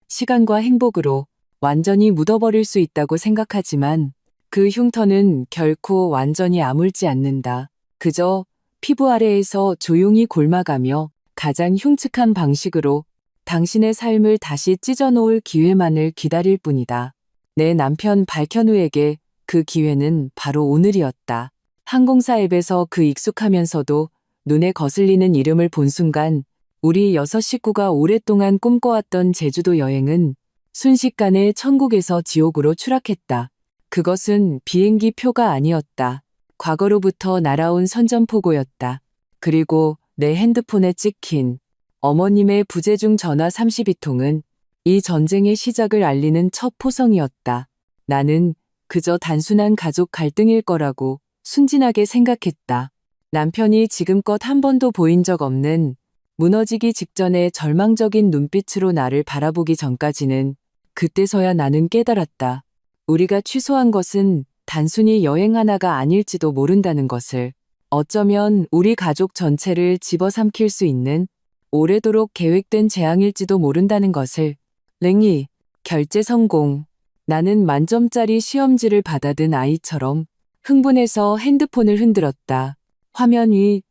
시간과 행복으로 완전히 묻어버릴 수 있다고 생각하지만 그 흉터는 결코 완전히 아물지 않는다. 그저 피부 아래에서 조용히 곪아가며 가장 흉측한 방식으로 당신의 삶을 다시 찢어놓을 기회만을 기다릴 뿐이다. 내 남편 박현우에게 그 기회는 바로 오늘이었다. 항공사 앱에서 그 익숙하면서도 눈에 거슬리는 이름을 본 순간 우리 6식구가 오랫동안 꿈꿔왔던 제주도 여행은 순식간에 천국에서 지옥으로 추락했다. 그것은 비행기 표가 아니었다. 과거로부터 날아온 선전포고였다. 그리고 내 핸드폰에 찍힌 어머님의 부재중 전화 32통은 이 전쟁의 시작을 알리는 첫 포성이었다. 나는 그저 단순한 가족 갈등일 거라고 순진하게 생각했다. 남편이 지금껏 한 번도 보인 적 없는 무너지기 직전의 절망적인 눈빛으로 나를 바라보기 전까지는 그때서야 나는 깨달았다. 우리가 취소한 것은 단순히 여행 하나가 아닐지도 모른다는 것을. 어쩌면 우리 가족 전체를 집어삼킬 수 있는 오래도록 계획된 재앙일지도 모른다는 것을. 랭이, 결제 성공. 나는 만점짜리 시험지를 받아든 아이처럼 흥분해서 핸드폰을 흔들었다. 화면 위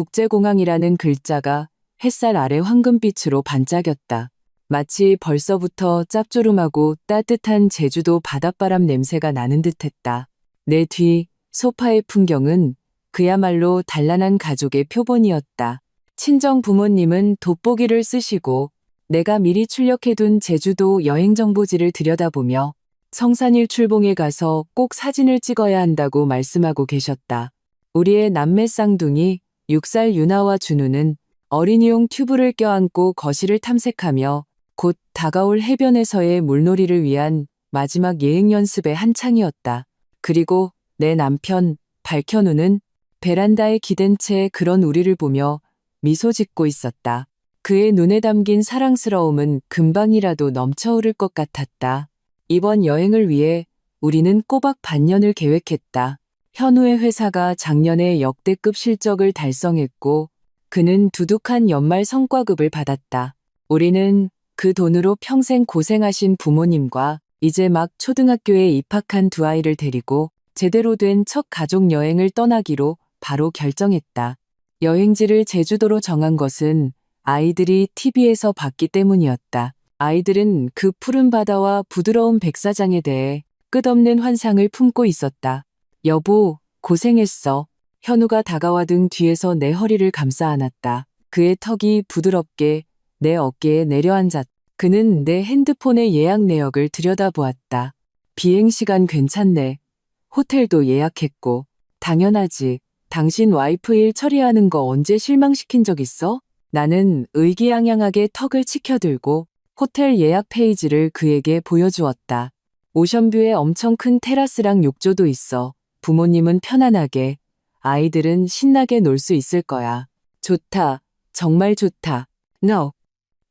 제주국제공항이라는 글자가 햇살 아래 황금빛으로 반짝였다. 마치 벌써부터 짭조름하고 따뜻한 제주도 바닷바람 냄새가 나는 듯했다. 내 뒤 소파의 풍경은 그야말로 단란한 가족의 표본이었다. 친정 부모님은 돋보기를 쓰시고 내가 미리 출력해둔 제주도 여행정보지를 들여다보며 성산일 출봉에 가서 꼭 사진을 찍어야 한다고 말씀하고 계셨다. 우리의 남매 쌍둥이 6살 유나와 준우는 어린이용 튜브를 껴안고 거실을 탐색하며 곧 다가올 해변에서의 물놀이를 위한 마지막 예행 연습의 한창이었다. 그리고 내 남편 박현우는 베란다에 기댄 채 그런 우리를 보며 미소 짓고 있었다. 그의 눈에 담긴 사랑스러움은 금방이라도 넘쳐흐를 것 같았다. 이번 여행을 위해 우리는 꼬박 반년을 계획했다. 현우의 회사가 작년에 역대급 실적을 달성했고 그는 두둑한 연말 성과급을 받았다. 우리는 그 돈으로 평생 고생하신 부모님과 이제 막 초등학교에 입학한 두 아이를 데리고 제대로 된 첫 가족 여행을 떠나기로 바로 결정했다. 여행지를 제주도로 정한 것은 아이들이 TV에서 봤기 때문이었다. 아이들은 그 푸른 바다와 부드러운 백사장에 대해 끝없는 환상을 품고 있었다. 여보, 고생했어. 현우가 다가와등 뒤에서 내 허리를 감싸 안았다. 그의 턱이 부드럽게 내 어깨에 내려앉았다. 그는 내 핸드폰의 예약 내역을 들여다보았다. 비행시간 괜찮네. 호텔도 예약했고. 당연하지. 당신 와이프 일 처리하는 거 언제 실망시킨 적 있어? 나는 의기양양하게 턱을 치켜들고 호텔 예약 페이지를 그에게 보여주었다. 오션뷰에 엄청 큰 테라스랑 욕조도 있어. 부모님은 편안하게, 아이들은 신나게 놀 수 있을 거야. 좋다. 정말 좋다. No.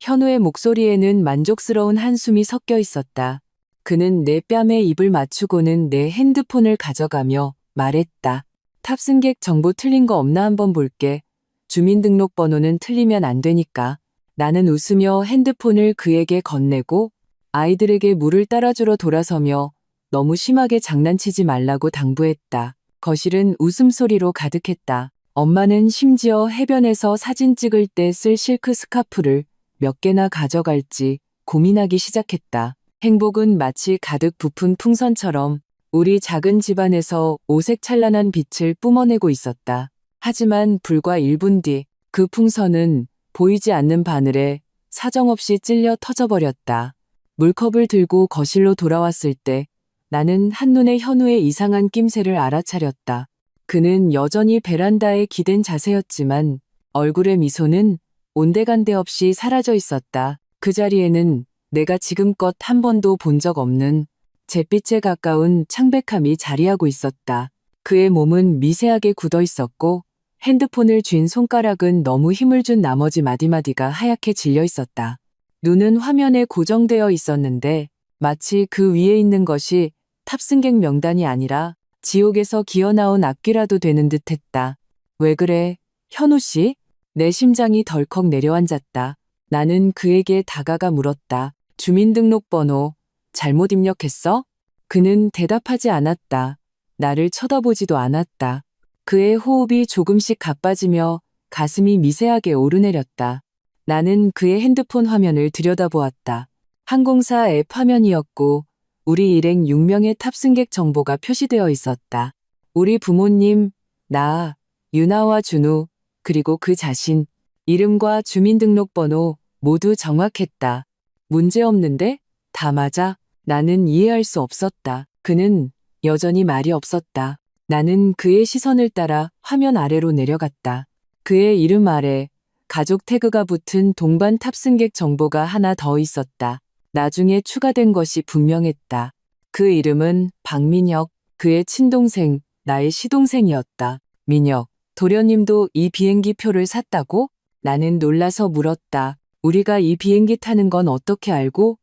현우의 목소리에는 만족스러운 한숨이 섞여 있었다. 그는 내 뺨에 입을 맞추고는 내 핸드폰을 가져가며 말했다. 탑승객 정보 틀린 거 없나 한번 볼게. 주민등록번호는 틀리면 안 되니까. 나는 웃으며 핸드폰을 그에게 건네고 아이들에게 물을 따라주러 돌아서며 너무 심하게 장난치지 말라고 당부했다. 거실은 웃음소리로 가득했다. 엄마는 심지어 해변에서 사진 찍을 때 쓸 실크 스카프를 몇 개나 가져갈지 고민하기 시작했다. 행복은 마치 가득 부푼 풍선처럼 우리 작은 집안에서 오색찬란한 빛을 뿜어내고 있었다. 하지만 불과 1분 뒤 그 풍선은 보이지 않는 바늘에 사정없이 찔려 터져버렸다. 물컵을 들고 거실로 돌아왔을 때 나는 한눈에 현우의 이상한 낌새를 알아차렸다. 그는 여전히 베란다에 기댄 자세였지만 얼굴의 미소는 온데간데 없이 사라져 있었다. 그 자리에는 내가 지금껏 한 번도 본 적 없는 잿빛에 가까운 창백함이 자리하고 있었다. 그의 몸은 미세하게 굳어 있었고 핸드폰을 쥔 손가락은 너무 힘을 준 나머지 마디마디가 하얗게 질려 있었다. 눈은 화면에 고정되어 있었는데 마치 그 위에 있는 것이 탑승객 명단이 아니라 지옥에서 기어나온 앞귀라도 되는 듯했다. 왜 그래, 현우 씨? 내 심장이 덜컥 내려앉았다. 나는 그에게 다가가 물었다. 주민등록번호 잘못 입력했어? 그는 대답하지 않았다. 나를 쳐다보지도 않았다. 그의 호흡이 조금씩 가빠지며 가슴이 미세하게 오르내렸다. 나는 그의 핸드폰 화면을 들여다보았다. 항공사 앱 화면이었고 우리 일행 6명의 탑승객 정보가 표시되어 있었다. 우리 부모님, 나, 유나와 준우, 그리고 그 자신, 이름과 주민등록번호 모두 정확했다. 문제없는데? 다 맞아? 나는 이해할 수 없었다. 그는 여전히 말이 없었다. 나는 그의 시선을 따라 화면 아래로 내려갔다. 그의 이름 아래 가족 태그가 붙은 동반 탑승객 정보가 하나 더 있었다. 나중에 추가된 것이 분명했다. 그 이름은 박민혁, 그의 친동생, 나의 시동생이었다. 민혁, 도련님도 이 비행기 표를 샀다고? 나는 놀라서 물었다. 우리가 이 비행기 타는 건 어떻게 알고?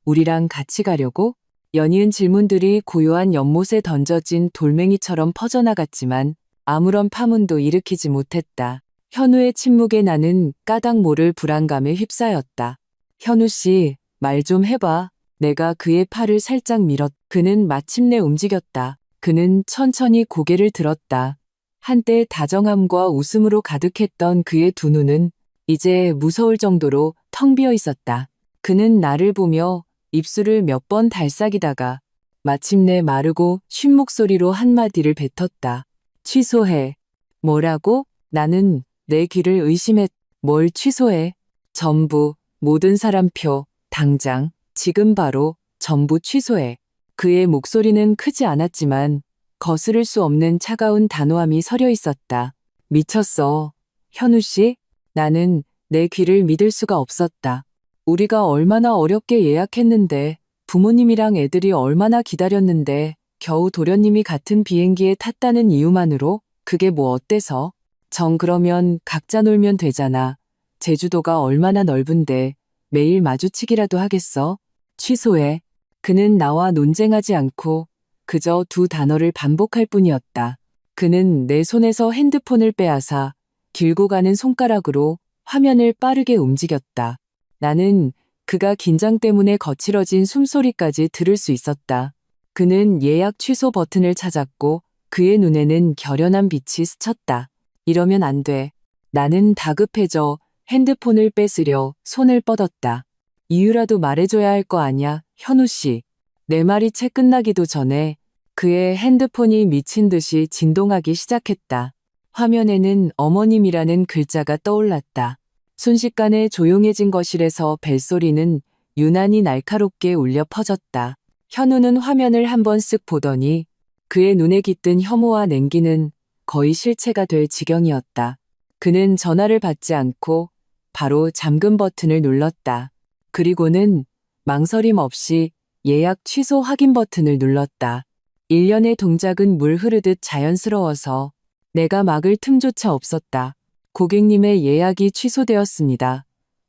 우리랑 같이 가려고? 연이은 질문들이 고요한 연못에 던져진 돌멩이처럼 퍼져나갔지만 아무런 파문도 일으키지 못했다. 현우의 침묵에 나는 까닭 모를 불안감에 휩싸였다. 현우 씨, 말 좀 해봐. 내가 그의 팔을 살짝 밀었. 그는 마침내 움직였다. 그는 천천히 고개를 들었다. 한때 다정함과 웃음으로 가득했던 그의 두 눈은 이제 무서울 정도로 텅 비어 있었다. 그는 나를 보며 입술을 몇 번 달싹이다가 마침내 마르고 쉰 목소리로 한마디를 뱉었다. 취소해. 뭐라고? 나는 내 귀를 의심했. 뭘 취소해? 전부, 모든 사람표, 당장, 지금 바로, 전부 취소해. 그의 목소리는 크지 않았지만 거스를 수 없는 차가운 단호함이 서려 있었다. 미쳤어. 현우 씨? 나는 내 귀를 믿을 수가 없었다. 우리가 얼마나 어렵게 예약했는데, 부모님이랑 애들이 얼마나 기다렸는데, 겨우 도련님이 같은 비행기에 탔다는 이유만으로 그게 뭐 어때서? 정 그러면 각자 놀면 되잖아. 제주도가 얼마나 넓은데 매일 마주치기라도 하겠어? 취소해. 그는 나와 논쟁하지 않고 그저 두 단어를 반복할 뿐이었다. 그는 내 손에서 핸드폰을 빼앗아 길고 가는 손가락으로 화면을 빠르게 움직였다. 나는 그가 긴장 때문에 거칠어진 숨소리까지 들을 수 있었다. 그는 예약 취소 버튼을 찾았고 그의 눈에는 결연한 빛이 스쳤다. 이러면 안 돼. 나는 다급해져 핸드폰을 뺏으려 손을 뻗었다. 이유라도 말해줘야 할 거 아냐, 현우 씨. 내 말이 채 끝나기도 전에 그의 핸드폰이 미친 듯이 진동하기 시작했다. 화면에는 어머님이라는 글자가 떠올랐다. 순식간에 조용해진 거실에서 벨소리는 유난히 날카롭게 울려 퍼졌다. 현우는 화면을 한번 쓱 보더니 그의 눈에 깃든 혐오와 냉기는 거의 실체가 될 지경이었다. 그는 전화를 받지 않고 바로 잠금 버튼을 눌렀다. 그리고는 망설임 없이 예약 취소 확인 버튼을 눌렀다. 일련의 동작은 물 흐르듯 자연스러워서 내가 막을 틈조차 없었다. 고객님의 예약이 취소되었습니다.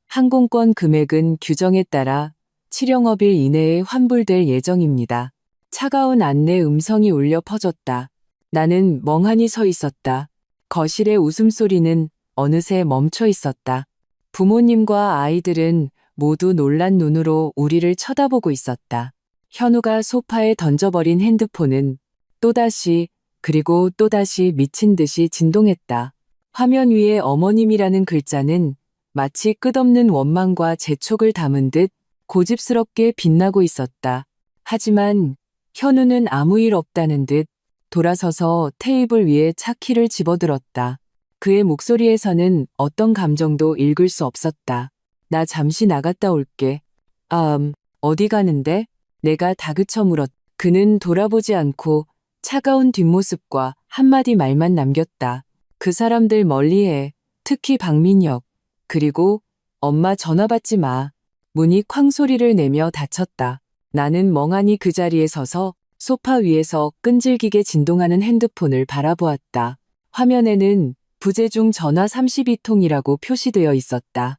항공권 금액은 규정에 따라 7영업일 이내에 환불될 예정입니다. 차가운 안내 음성이 울려 퍼졌다. 나는 멍하니 서 있었다. 거실의 웃음소리는 어느새 멈춰 있었다. 부모님과 아이들은 모두 놀란 눈으로 우리를 쳐다보고 있었다. 현우가 소파에 던져버린 핸드폰은 또다시 그리고 또다시 미친 듯이 진동했다. 화면 위에 어머님이라는 글자는 마치 끝없는 원망과 재촉을 담은 듯 고집스럽게 빛나고 있었다. 하지만 현우는 아무 일 없다는 듯 돌아서서 테이블 위에 차키를 집어들었다. 그의 목소리에서는 어떤 감정도 읽을 수 없었다. 나 잠시 나갔다 올게. 어디 가는데? 내가 다그쳐 물었. 그는 돌아보지 않고 차가운 뒷모습과 한마디 말만 남겼다. 그 사람들 멀리해. 특히 박민혁. 그리고 엄마 전화 받지 마. 문이 쾅 소리를 내며 닫혔다. 나는 멍하니 그 자리에 서서 소파 위에서 끈질기게 진동하는 핸드폰을 바라보았다. 화면에는 부재중 전화 32통이라고 표시되어 있었다.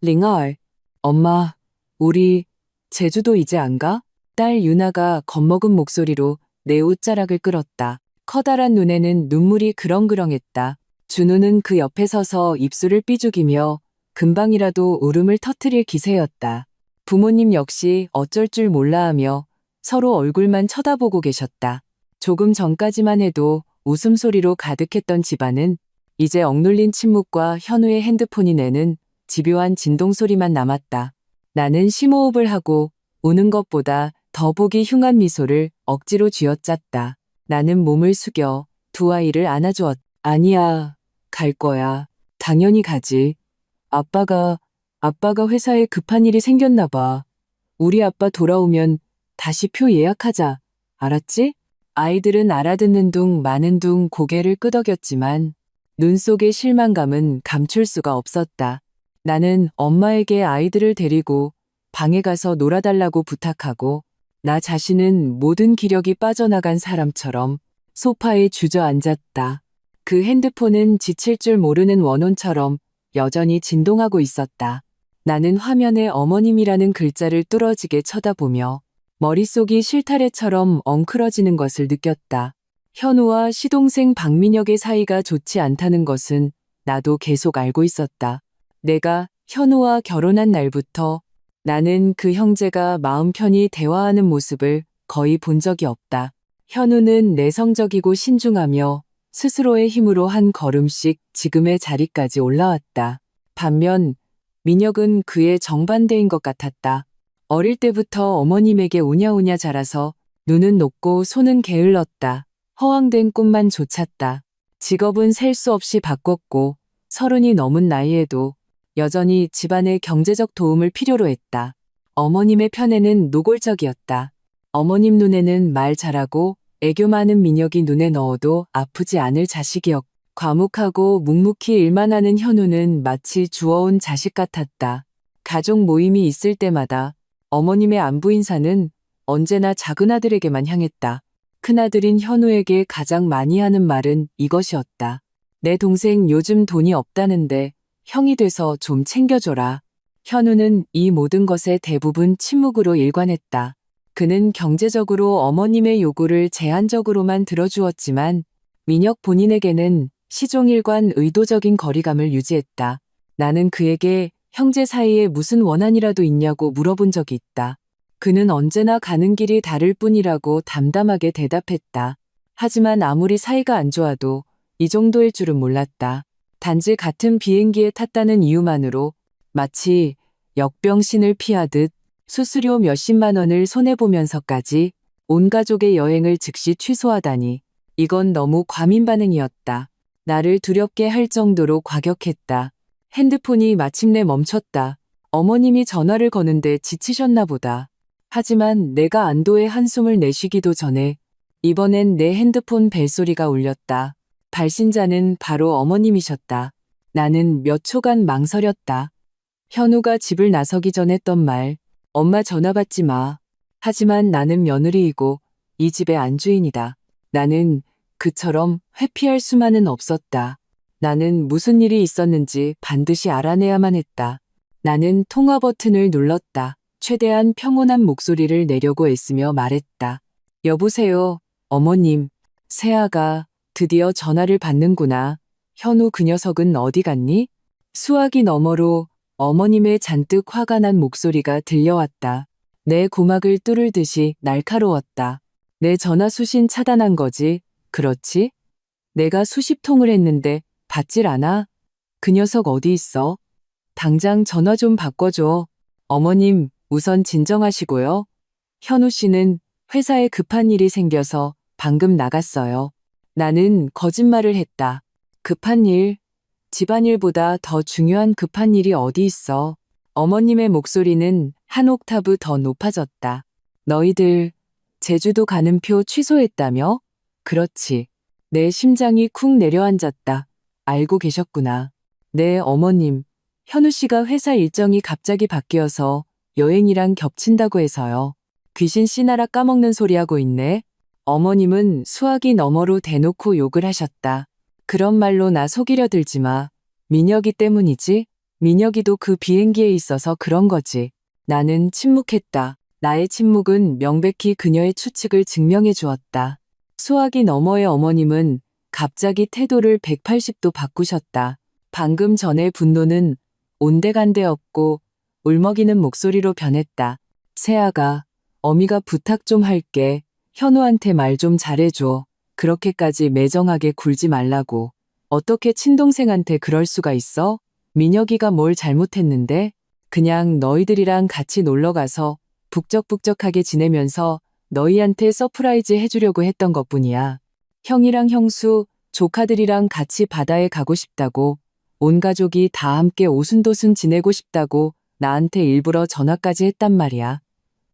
링얼, 엄마, 우리 제주도 이제 안 가? 딸 유나가 겁먹은 목소리로 내 옷자락을 끌었다. 커다란 눈에는 눈물이 그렁그렁했다. 준우는 그 옆에 서서 입술을 삐죽이며 금방이라도 울음을 터뜨릴 기세였다. 부모님 역시 어쩔 줄 몰라 하며 서로 얼굴만 쳐다보고 계셨다. 조금 전까지만 해도 웃음소리로 가득했던 집안은 이제 억눌린 침묵과 현우의 핸드폰이 내는 집요한 진동소리만 남았다. 나는 심호흡을 하고 우는 것보다 더 보기 흉한 미소를 억지로 쥐어짰다. 나는 몸을 숙여 두 아이를 안아주었다. 아니야, 갈 거야. 당연히 가지. 아빠가 회사에 급한 일이 생겼나 봐. 우리 아빠 돌아오면 다시 표 예약하자. 알았지? 아이들은 알아듣는 둥 마는 둥 고개를 끄덕였지만 눈 속의 실망감은 감출 수가 없었다. 나는 엄마에게 아이들을 데리고 방에 가서 놀아달라고 부탁하고 나 자신은 모든 기력이 빠져나간 사람처럼 소파에 주저앉았다. 그 핸드폰은 지칠 줄 모르는 원혼처럼 여전히 진동하고 있었다. 나는 화면에 어머님이라는 글자를 뚫어지게 쳐다보며 머릿속이 실타래처럼 엉클어지는 것을 느꼈다. 현우와 시동생 박민혁의 사이가 좋지 않다는 것은 나도 계속 알고 있었다. 내가 현우와 결혼한 날부터 나는 그 형제가 마음 편히 대화하는 모습을 거의 본 적이 없다. 현우는 내성적이고 신중하며 스스로의 힘으로 한 걸음씩 지금의 자리까지 올라왔다. 반면 민혁은 그의 정반대인 것 같았다. 어릴 때부터 어머님에게 우냐우냐 자라서 눈은 높고 손은 게을렀다. 허황된 꿈만 좇았다. 직업은 셀 수 없이 바꿨고 30이 넘은 나이에도 여전히 집안의 경제적 도움을 필요로 했다. 어머님의 편에는 노골적이었다. 어머님 눈에는 말 잘하고 애교 많은 민혁이 눈에 넣어도 아프지 않을 자식이었고 과묵하고 묵묵히 일만 하는 현우는 마치 주워온 자식 같았다. 가족 모임이 있을 때마다 어머님의 안부 인사는 언제나 작은아들에게만 향했다. 큰아들인 현우에게 가장 많이 하는 말은 이것이었다. 내 동생 요즘 돈이 없다는데 형이 돼서 좀 챙겨줘라. 현우는 이 모든 것에 대부분 침묵으로 일관했다. 그는 경제적으로 어머님의 요구를 제한적으로만 들어주었지만 민혁 본인에게는 시종일관 의도적인 거리감을 유지했다. 나는 그에게 형제 사이에 무슨 원한이라도 있냐고 물어본 적이 있다. 그는 언제나 가는 길이 다를 뿐이라고 담담하게 대답했다. 하지만 아무리 사이가 안 좋아도 이 정도일 줄은 몰랐다. 단지 같은 비행기에 탔다는 이유만으로 마치 역병신을 피하듯 수수료 몇십만 원을 손해보면서까지 온 가족의 여행을 즉시 취소하다니 이건 너무 과민 반응이었다. 나를 두렵게 할 정도로 과격했다. 핸드폰이 마침내 멈췄다. 어머님이 전화를 거는데 지치셨나 보다. 하지만 내가 안도의 한숨을 내쉬기도 전에 이번엔 내 핸드폰 벨소리가 울렸다. 발신자는 바로 어머님이셨다. 나는 몇 초간 망설였다. 현우가 집을 나서기 전 했던 말, 엄마 전화 받지 마. 하지만 나는 며느리이고 이 집의 안주인이다. 나는 그처럼 회피할 수만은 없었다. 나는 무슨 일이 있었는지 반드시 알아내야만 했다. 나는 통화 버튼을 눌렀다. 최대한 평온한 목소리를 내려고 애쓰며 말했다. 여보세요, 어머님. 세아가 드디어 전화를 받는구나. 현우 그 녀석은 어디 갔니? 수화기 너머로 어머님의 잔뜩 화가 난 목소리가 들려왔다. 내 고막을 뚫을 듯이 날카로웠다. 내 전화 수신 차단한 거지? 그렇지? 내가 수십 통을 했는데 받질 않아? 그 녀석 어디 있어? 당장 전화 좀 바꿔줘. 어머님, 우선 진정하시고요. 현우 씨는 회사에 급한 일이 생겨서 방금 나갔어요. 나는 거짓말을 했다. 급한 일? 집안일보다 더 중요한 급한 일이 어디 있어? 어머님의 목소리는 한 옥타브 더 높아졌다. 너희들 제주도 가는 표 취소했다며? 그렇지. 내 심장이 쿵 내려앉았다. 알고 계셨구나. 네, 어머님. 현우 씨가 회사 일정이 갑자기 바뀌어서 여행이랑 겹친다고 해서요. 귀신 씨나라 까먹는 소리 하고 있네. 어머님은 수화기 너머로 대놓고 욕을 하셨다. 그런 말로 나 속이려 들지 마. 민혁이 때문이지? 민혁이도 그 비행기에 있어서 그런 거지. 나는 침묵했다. 나의 침묵은 명백히 그녀의 추측을 증명해 주었다. 수화기 너머의 어머님은 갑자기 태도를 180도 바꾸셨다. 방금 전의 분노는 온데간데 없고 울먹이는 목소리로 변했다. 세아가, 어미가 부탁 좀 할게. 현우한테 말 좀 잘해줘. 그렇게까지 매정하게 굴지 말라고. 어떻게 친동생한테 그럴 수가 있어? 민혁이가 뭘 잘못했는데? 그냥 너희들이랑 같이 놀러가서 북적북적하게 지내면서 너희한테 서프라이즈 해주려고 했던 것뿐이야. 형이랑 형수, 조카들이랑 같이 바다에 가고 싶다고, 온 가족이 다 함께 오순도순 지내고 싶다고 나한테 일부러 전화까지 했단 말이야.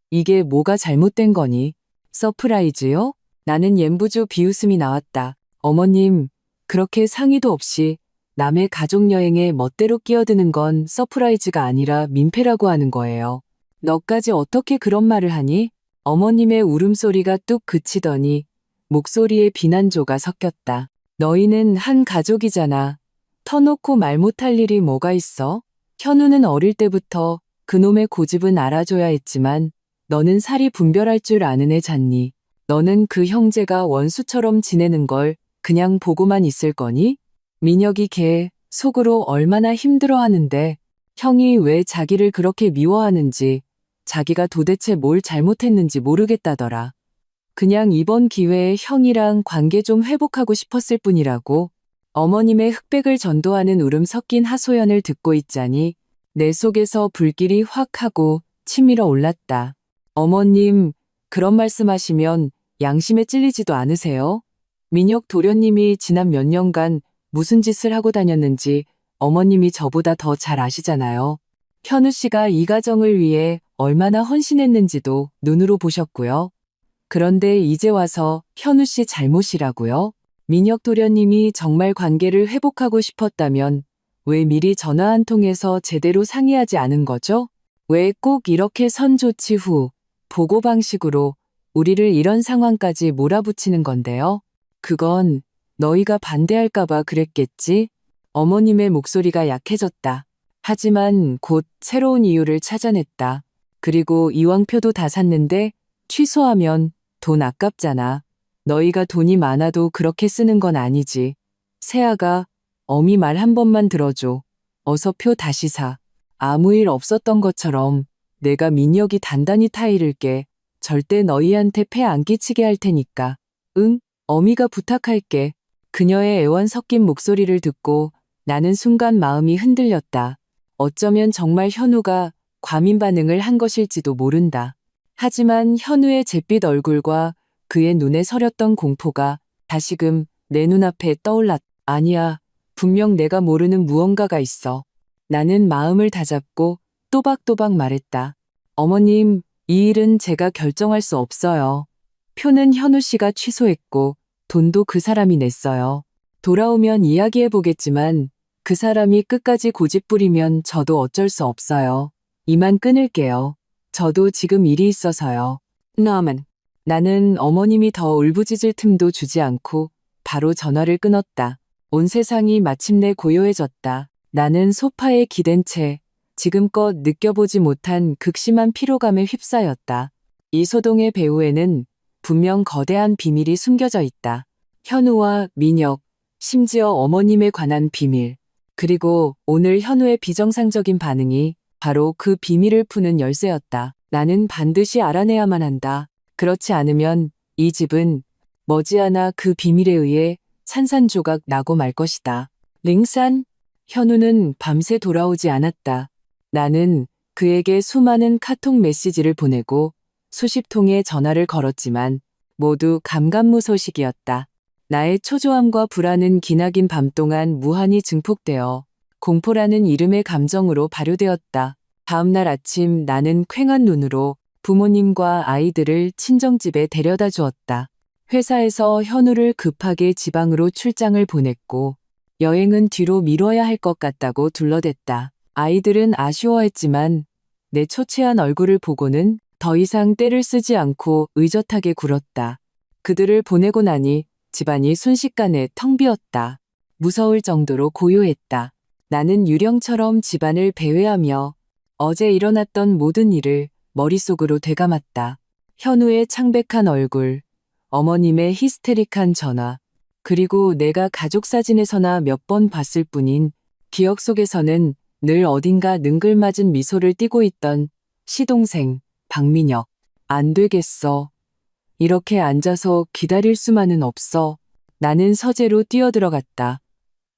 이게 뭐가 잘못된 거니? 서프라이즈요? 나는 옌부주 비웃음이 나왔다. 어머님, 그렇게 상의도 없이 남의 가족여행에 멋대로 끼어드는 건 서프라이즈가 아니라 민폐라고 하는 거예요. 너까지 어떻게 그런 말을 하니? 어머님의 울음소리가 뚝 그치더니 목소리에 비난조가 섞였다. 너희는 한 가족이잖아. 터놓고 말 못할 일이 뭐가 있어? 현우는 어릴 때부터 그놈의 고집은 알아줘야 했지만 너는 살이 분별할 줄 아는 애 잖니. 너는 그 형제가 원수처럼 지내는 걸 그냥 보고만 있을 거니? 민혁이 걔 속으로 얼마나 힘들어하는데 형이 왜 자기를 그렇게 미워하는지 자기가 도대체 뭘 잘못했는지 모르겠다더라. 그냥 이번 기회에 형이랑 관계 좀 회복하고 싶었을 뿐이라고. 어머님의 흑백을 전도하는 울음 섞인 하소연을 듣고 있자니 내 속에서 불길이 확 하고 치밀어 올랐다. 어머님, 그런 말씀하시면 양심에 찔리지도 않으세요? 민혁 도련님이 지난 몇 년간 무슨 짓을 하고 다녔는지 어머님이 저보다 더 잘 아시잖아요. 현우 씨가 이 가정을 위해 얼마나 헌신했는지도 눈으로 보셨고요. 그런데 이제 와서 현우 씨 잘못이라고요? 민혁 도련님이 정말 관계를 회복하고 싶었다면 왜 미리 전화 한 통해서 제대로 상의하지 않은 거죠? 왜 꼭 이렇게 선조치 후 보고 방식으로 우리를 이런 상황까지 몰아붙이는 건데요? 그건 너희가 반대할까봐 그랬겠지? 어머님의 목소리가 약해졌다. 하지만 곧 새로운 이유를 찾아냈다. 그리고 이왕표도 다 샀는데 취소하면 돈 아깝잖아. 너희가 돈이 많아도 그렇게 쓰는 건 아니지. 세아가, 어미 말 한 번만 들어줘. 어서 표 다시 사. 아무 일 없었던 것처럼 내가 민혁이 단단히 타이를게. 절대 너희한테 폐 안 끼치게 할 테니까. 응, 어미가 부탁할게. 그녀의 애원 섞인 목소리를 듣고 나는 순간 마음이 흔들렸다. 어쩌면 정말 현우가 과민 반응을 한 것일지도 모른다. 하지만 현우의 잿빛 얼굴과 그의 눈에 서렸던 공포가 다시금 내 눈앞에 떠올랐다. 아니야, 분명 내가 모르는 무언가가 있어. 나는 마음을 다잡고 또박또박 말했다. 어머님, 이 일은 제가 결정할 수 없어요. 표는 현우 씨가 취소했고 돈도 그 사람이 냈어요. 돌아오면 이야기해보겠지만 그 사람이 끝까지 고집 부리면 저도 어쩔 수 없어요. 이만 끊을게요. 저도 지금 일이 있어서요. 나는 어머님이 더 울부짖을 틈도 주지 않고 바로 전화를 끊었다. 온 세상이 마침내 고요해졌다. 나는 소파에 기댄 채 지금껏 느껴보지 못한 극심한 피로감에 휩싸였다. 이 소동의 배후에는 분명 거대한 비밀이 숨겨져 있다. 현우와 민혁, 심지어 어머님에 관한 비밀. 그리고 오늘 현우의 비정상적인 반응이 바로 그 비밀을 푸는 열쇠였다. 나는 반드시 알아내야만 한다. 그렇지 않으면 이 집은 머지않아 그 비밀에 의해 산산조각 나고 말 것이다. 링산, 현우는 밤새 돌아오지 않았다. 나는 그에게 수많은 카톡 메시지를 보내고 수십 통의 전화를 걸었지만 모두 감감무소식이었다. 나의 초조함과 불안은 기나긴 밤 동안 무한히 증폭되어 공포라는 이름의 감정으로 발효되었다. 다음날 아침 나는 퀭한 눈으로 부모님과 아이들을 친정집에 데려다 주었다. 회사에서 현우를 급하게 지방으로 출장을 보냈고 여행은 뒤로 미뤄야 할 것 같다고 둘러댔다. 아이들은 아쉬워했지만 내 초췌한 얼굴을 보고는 더 이상 떼를 쓰지 않고 의젓하게 굴었다. 그들을 보내고 나니 집안이 순식간에 텅 비었다. 무서울 정도로 고요했다. 나는 유령처럼 집안을 배회하며 어제 일어났던 모든 일을 머릿속으로 되감았다. 현우의 창백한 얼굴, 어머님의 히스테릭한 전화, 그리고 내가 가족 사진에서나 몇 번 봤을 뿐인 기억 속에서는 늘 어딘가 능글맞은 미소를 띠고 있던 시동생 박민혁. 안 되겠어. 이렇게 앉아서 기다릴 수만은 없어. 나는 서재로 뛰어들어갔다.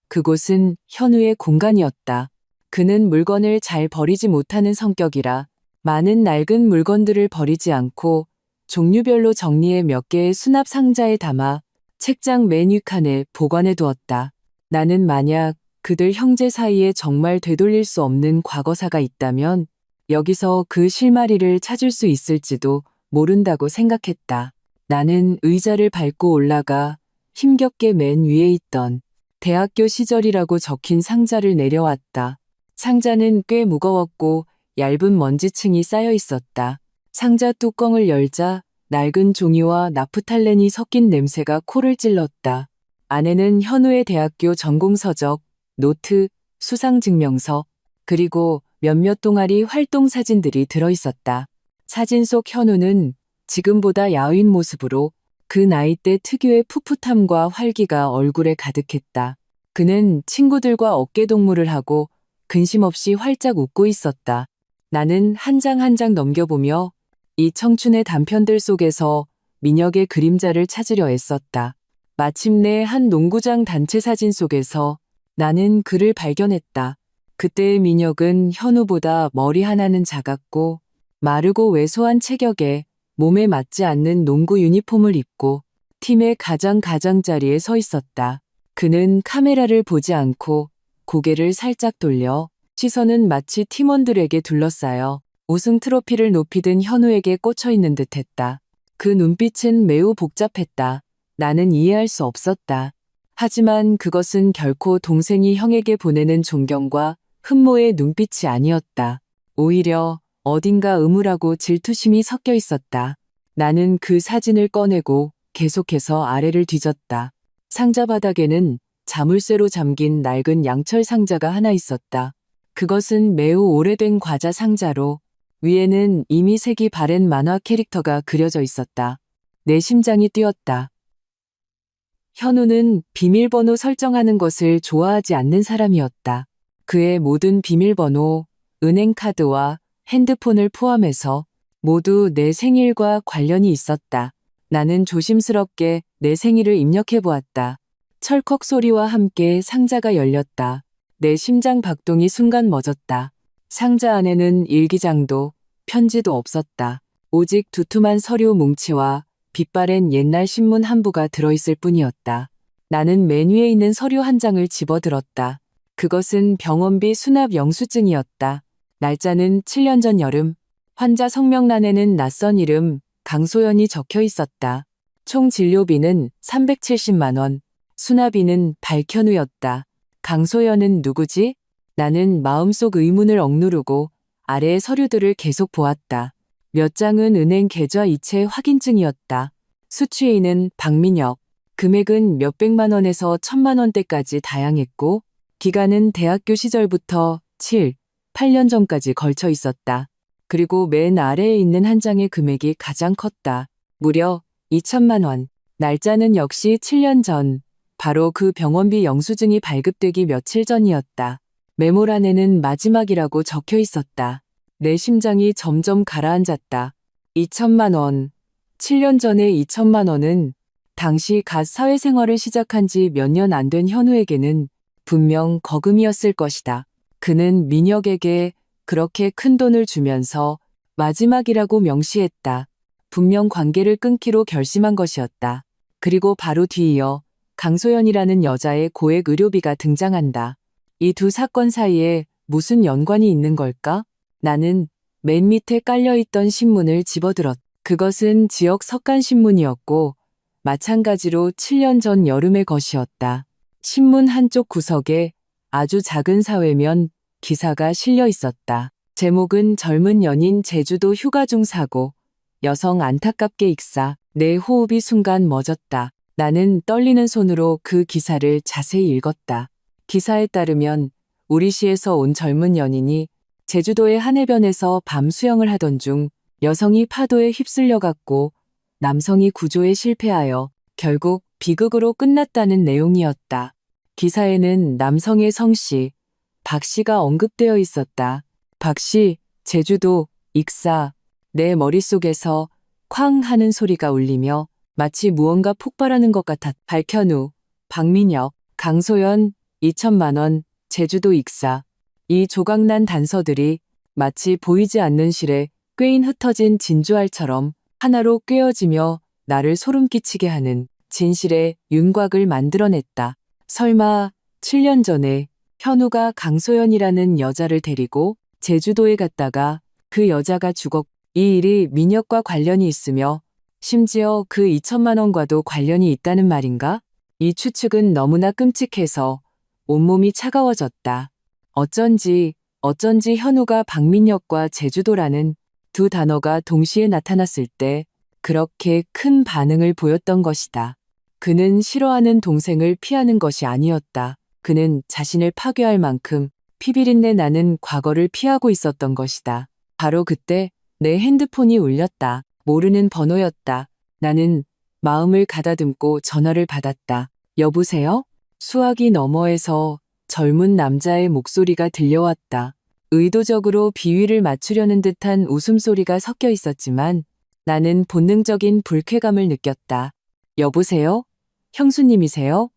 그곳은 현우의 공간이었다. 그는 물건을 잘 버리지 못하는 성격이라 많은 낡은 물건들을 버리지 않고 종류별로 정리해 몇 개의 수납 상자에 담아 책장 맨 윗칸에 보관해 두었다. 나는 만약 그들 형제 사이에 정말 되돌릴 수 없는 과거사가 있다면 여기서 그 실마리를 찾을 수 있을지도 모른다고 생각했다. 나는 의자를 밟고 올라가 힘겹게 맨 위에 있던 대학교 시절이라고 적힌 상자를 내려왔다. 상자는 꽤 무거웠고 얇은 먼지층이 쌓여 있었다. 상자 뚜껑을 열자 낡은 종이와 나프탈렌이 섞인 냄새가 코를 찔렀다. 안에는 현우의 대학교 전공서적, 노트, 수상증명서, 그리고 몇몇 동아리 활동 사진들이 들어있었다. 사진 속 현우는 지금보다 야윈 모습으로 그 나이 때 특유의 풋풋함과 활기가 얼굴에 가득했다. 그는 친구들과 어깨동무를 하고 근심 없이 활짝 웃고 있었다. 나는 한 장 한 장 넘겨보며 이 청춘의 단편들 속에서 민혁의 그림자를 찾으려 애썼다. 마침내 한 농구장 단체 사진 속에서 나는 그를 발견했다. 그때의 민혁은 현우보다 머리 하나는 작았고 마르고 왜소한 체격에 몸에 맞지 않는 농구 유니폼을 입고 팀의 가장자리에 서 있었다. 그는 카메라를 보지 않고 고개를 살짝 돌려 시선은 마치 팀원들에게 둘러싸여 우승 트로피를 높이 든 현우에게 꽂혀 있는 듯했다. 그 눈빛은 매우 복잡했다. 나는 이해할 수 없었다. 하지만 그것은 결코 동생이 형에게 보내는 존경과 흠모의 눈빛이 아니었다. 오히려 어딘가 음울하고 질투심이 섞여 있었다. 나는 그 사진을 꺼내고 계속해서 아래를 뒤졌다. 상자 바닥에는 자물쇠로 잠긴 낡은 양철 상자가 하나 있었다. 그것은 매우 오래된 과자 상자로 위에는 이미 색이 바랜 만화 캐릭터가 그려져 있었다. 내 심장이 뛰었다. 현우는 비밀번호 설정하는 것을 좋아하지 않는 사람이었다. 그의 모든 비밀번호, 은행카드와 핸드폰을 포함해서 모두 내 생일과 관련이 있었다. 나는 조심스럽게 내 생일을 입력해 보았다. 철컥 소리와 함께 상자가 열렸다. 내 심장 박동이 순간 멎었다. 상자 안에는 일기장도 편지도 없었다. 오직 두툼한 서류 뭉치와 빛바랜 옛날 신문 한 부가 들어있을 뿐이었다. 나는 맨 위에 있는 서류 한 장을 집어들었다. 그것은 병원비 수납 영수증이었다. 날짜는 7년 전 여름. 환자 성명란에는 낯선 이름 강소연이 적혀 있었다. 총 진료비는 370만 원. 수납비는 박현우였다. 강소연은 누구지? 나는 마음속 의문을 억누르고 아래의 서류들을 계속 보았다. 몇 장은 은행 계좌 이체 확인증이었다. 수취인은 박민혁. 금액은 몇백만 원에서 1,000만 원대까지 다양했고 기간은 대학교 시절부터 8년 전까지 걸쳐 있었다. 그리고 맨 아래에 있는 한 장의 금액이 가장 컸다. 무려 2,000만 원. 날짜는 역시 7년 전. 바로 그 병원비 영수증이 발급되기 며칠 전이었다. 메모란에는 마지막이라고 적혀 있었다. 내 심장이 점점 가라앉았다. 2,000만 원. 7년 전에 2,000만 원은 당시 갓 사회생활을 시작한 지 몇 년 안 된 현우에게는 분명 거금이었을 것이다. 그는 민혁에게 그렇게 큰 돈을 주면서 마지막이라고 명시했다. 분명 관계를 끊기로 결심한 것이었다. 그리고 바로 뒤이어 강소연이라는 여자의 고액 의료비가 등장한다. 이 두 사건 사이에 무슨 연관이 있는 걸까? 나는 맨 밑에 깔려있던 신문을 집어들었다. 그것은 지역 석간신문이었고 마찬가지로 7년 전 여름의 것이었다. 신문 한쪽 구석에 아주 작은 사회면 기사가 실려 있었다. 제목은 젊은 연인 제주도 휴가 중 사고, 여성 안타깝게 익사. 내 호흡이 순간 멎었다. 나는 떨리는 손으로 그 기사를 자세히 읽었다. 기사에 따르면 우리 시에서 온 젊은 연인이 제주도의 한 해변에서 밤 수영을 하던 중 여성이 파도에 휩쓸려갔고 남성이 구조에 실패하여 결국 비극으로 끝났다는 내용이었다. 기사에는 남성의 성씨, 박 씨가 언급되어 있었다. 박 씨, 제주도, 익사. 내 머릿속에서 쾅 하는 소리가 울리며 마치 무언가 폭발하는 것 같았다. 박현우, 박민혁, 강소연, 2천만 원, 제주도 익사. 이 조각난 단서들이 마치 보이지 않는 실에 꿰인 흩어진 진주알처럼 하나로 꿰어지며 나를 소름 끼치게 하는 진실의 윤곽을 만들어냈다. 설마 7년 전에 현우가 강소연이라는 여자를 데리고 제주도에 갔다가 그 여자가 죽었고 이 일이 민혁과 관련이 있으며 심지어 그 2천만 원과도 관련이 있다는 말인가? 이 추측은 너무나 끔찍해서 온몸이 차가워졌다. 어쩐지 현우가 박민혁과 제주도라는 두 단어가 동시에 나타났을 때 그렇게 큰 반응을 보였던 것이다. 그는 싫어하는 동생을 피하는 것이 아니었다. 그는 자신을 파괴할 만큼 피비린내 나는 과거를 피하고 있었던 것이다. 바로 그때 내 핸드폰이 울렸다. 모르는 번호였다. 나는 마음을 가다듬고 전화를 받았다. 여보세요? 수화기 너머에서 젊은 남자의 목소리가 들려왔다. 의도적으로 비위를 맞추려는 듯한 웃음소리가 섞여 있었지만 나는 본능적인 불쾌감을 느꼈다. 여보세요? 형수님이세요?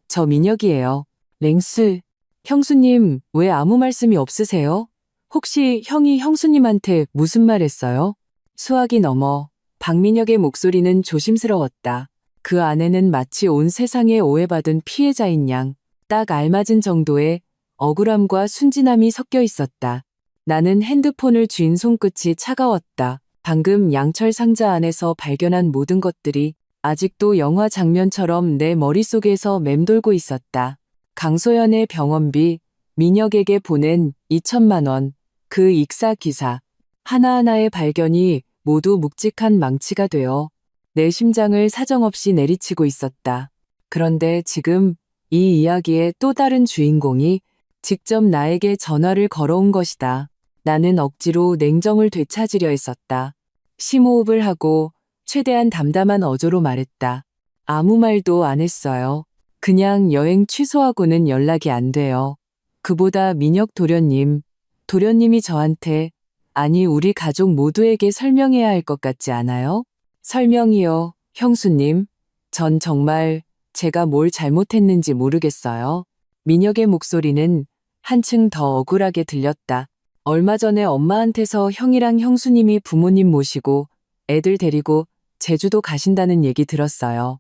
저 민혁이에요. 랭스, 형수님 왜 아무 말씀이 없으세요? 혹시 형이 형수님한테 무슨 말 했어요? 수화기 너머 박민혁의 목소리는 조심스러웠다. 그 안에는 마치 온 세상에 오해받은 피해자인 양 딱 알맞은 정도의 억울함과 순진함이 섞여 있었다. 나는 핸드폰을 쥔 손끝이 차가웠다. 방금 양철 상자 안에서 발견한 모든 것들이 아직도 영화 장면처럼 내 머릿속에서 맴돌고 있었다. 강소연의 병원비, 민혁에게 보낸 2천만 원, 그 익사 기사, 하나하나의 발견이 모두 묵직한 망치가 되어 내 심장을 사정없이 내리치고 있었다. 그런데 지금 이 이야기의 또 다른 주인공이 직접 나에게 전화를 걸어온 것이다. 나는 억지로 냉정을 되찾으려 했었다. 심호흡을 하고 최대한 담담한 어조로 말했다. 아무 말도 안 했어요. 그냥 여행 취소하고는 연락이 안 돼요. 그보다 민혁 도련님이 저한테, 아니 우리 가족 모두에게 설명해야 할 것 같지 않아요? 설명이요, 형수님. 전 정말 제가 뭘 잘못했는지 모르겠어요. 민혁의 목소리는 한층 더 억울하게 들렸다. 얼마 전에 엄마한테서 형이랑 형수님이 부모님 모시고 애들 데리고 제주도 가신다는 얘기 들었어요.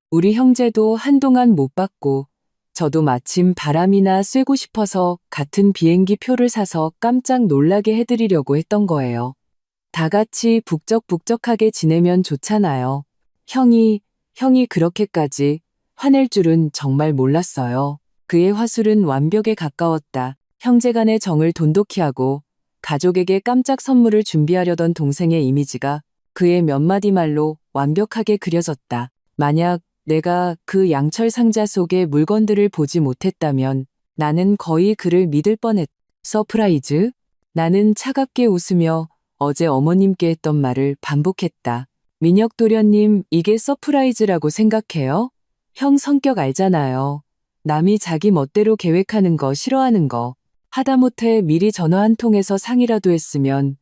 우리 형제도 한동안 못 봤고 저도 마침 바람이나 쐬고 싶어서 같은 비행기 표를 사서 깜짝 놀라게 해드리려고 했던 거예요. 다 같이 북적북적하게 지내면 좋잖아요. 형이 그렇게까지 화낼 줄은 정말 몰랐어요. 그의 화술은 완벽에 가까웠다. 형제간의 정을 돈독히 하고 가족에게 깜짝 선물을 준비하려던 동생의 이미지가 그의 몇 마디 말로 완벽하게 그려졌다. 만약 내가 그 양철 상자 속의 물건들을 보지 못했다면 나는 거의 그를 믿을 뻔했다. 서프라이즈? 나는 차갑게 웃으며 어제 어머님께 했던 말을 반복했다. 민혁 도련님, 이게 서프라이즈라고 생각해요? 형 성격 알잖아요. 남이 자기 멋대로 계획하는 거 싫어하는 거. 하다못해 미리 전화 한 통해서 상의라도 했으면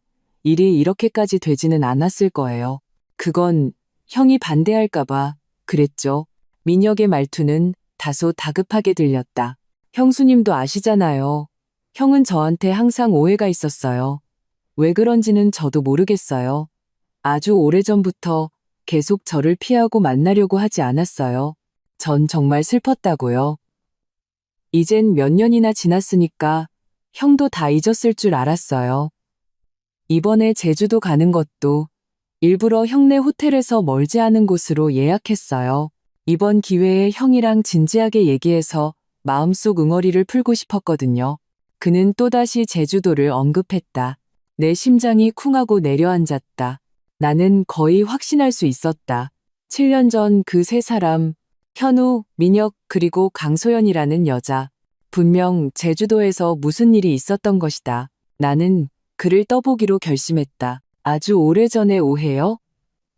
일이 이렇게까지 되지는 않았을 거예요. 그건 형이 반대할까봐 그랬죠. 민혁의 말투는 다소 다급하게 들렸다. 형수님도 아시잖아요. 형은 저한테 항상 오해가 있었어요. 왜 그런지는 저도 모르겠어요. 아주 오래전부터 계속 저를 피하고 만나려고 하지 않았어요. 전 정말 슬펐다고요. 이젠 몇 년이나 지났으니까 형도 다 잊었을 줄 알았어요. 이번에 제주도 가는 것도 일부러 형네 호텔에서 멀지 않은 곳으로 예약했어요. 이번 기회에 형이랑 진지하게 얘기해서 마음속 응어리를 풀고 싶었거든요. 그는 또다시 제주도를 언급했다. 내 심장이 쿵하고 내려앉았다. 나는 거의 확신할 수 있었다. 7년 전 그 세 사람, 현우, 민혁 그리고 강소연이라는 여자. 분명 제주도에서 무슨 일이 있었던 것이다. 나는 그를 떠보기로 결심했다. 아주 오래전의 오해요?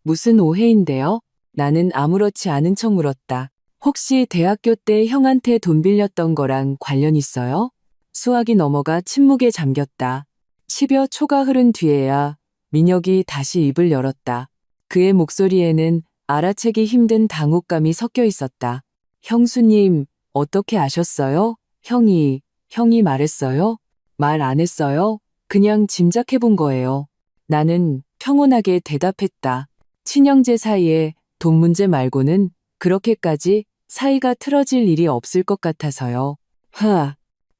무슨 오해인데요? 나는 아무렇지 않은 척 물었다. 혹시 대학교 때 형한테 돈 빌렸던 거랑 관련 있어요? 수학이 넘어가 침묵에 잠겼다. 10여 초가 흐른 뒤에야 민혁이 다시 입을 열었다. 그의 목소리에는 알아채기 힘든 당혹감이 섞여 있었다. 형수님, 어떻게 아셨어요? 형이 말했어요? 말 안 했어요? 그냥 짐작해 본 거예요. 나는 평온하게 대답했다. 친형제 사이에 돈 문제 말고는 그렇게까지 사이가 틀어질 일이 없을 것 같아서요.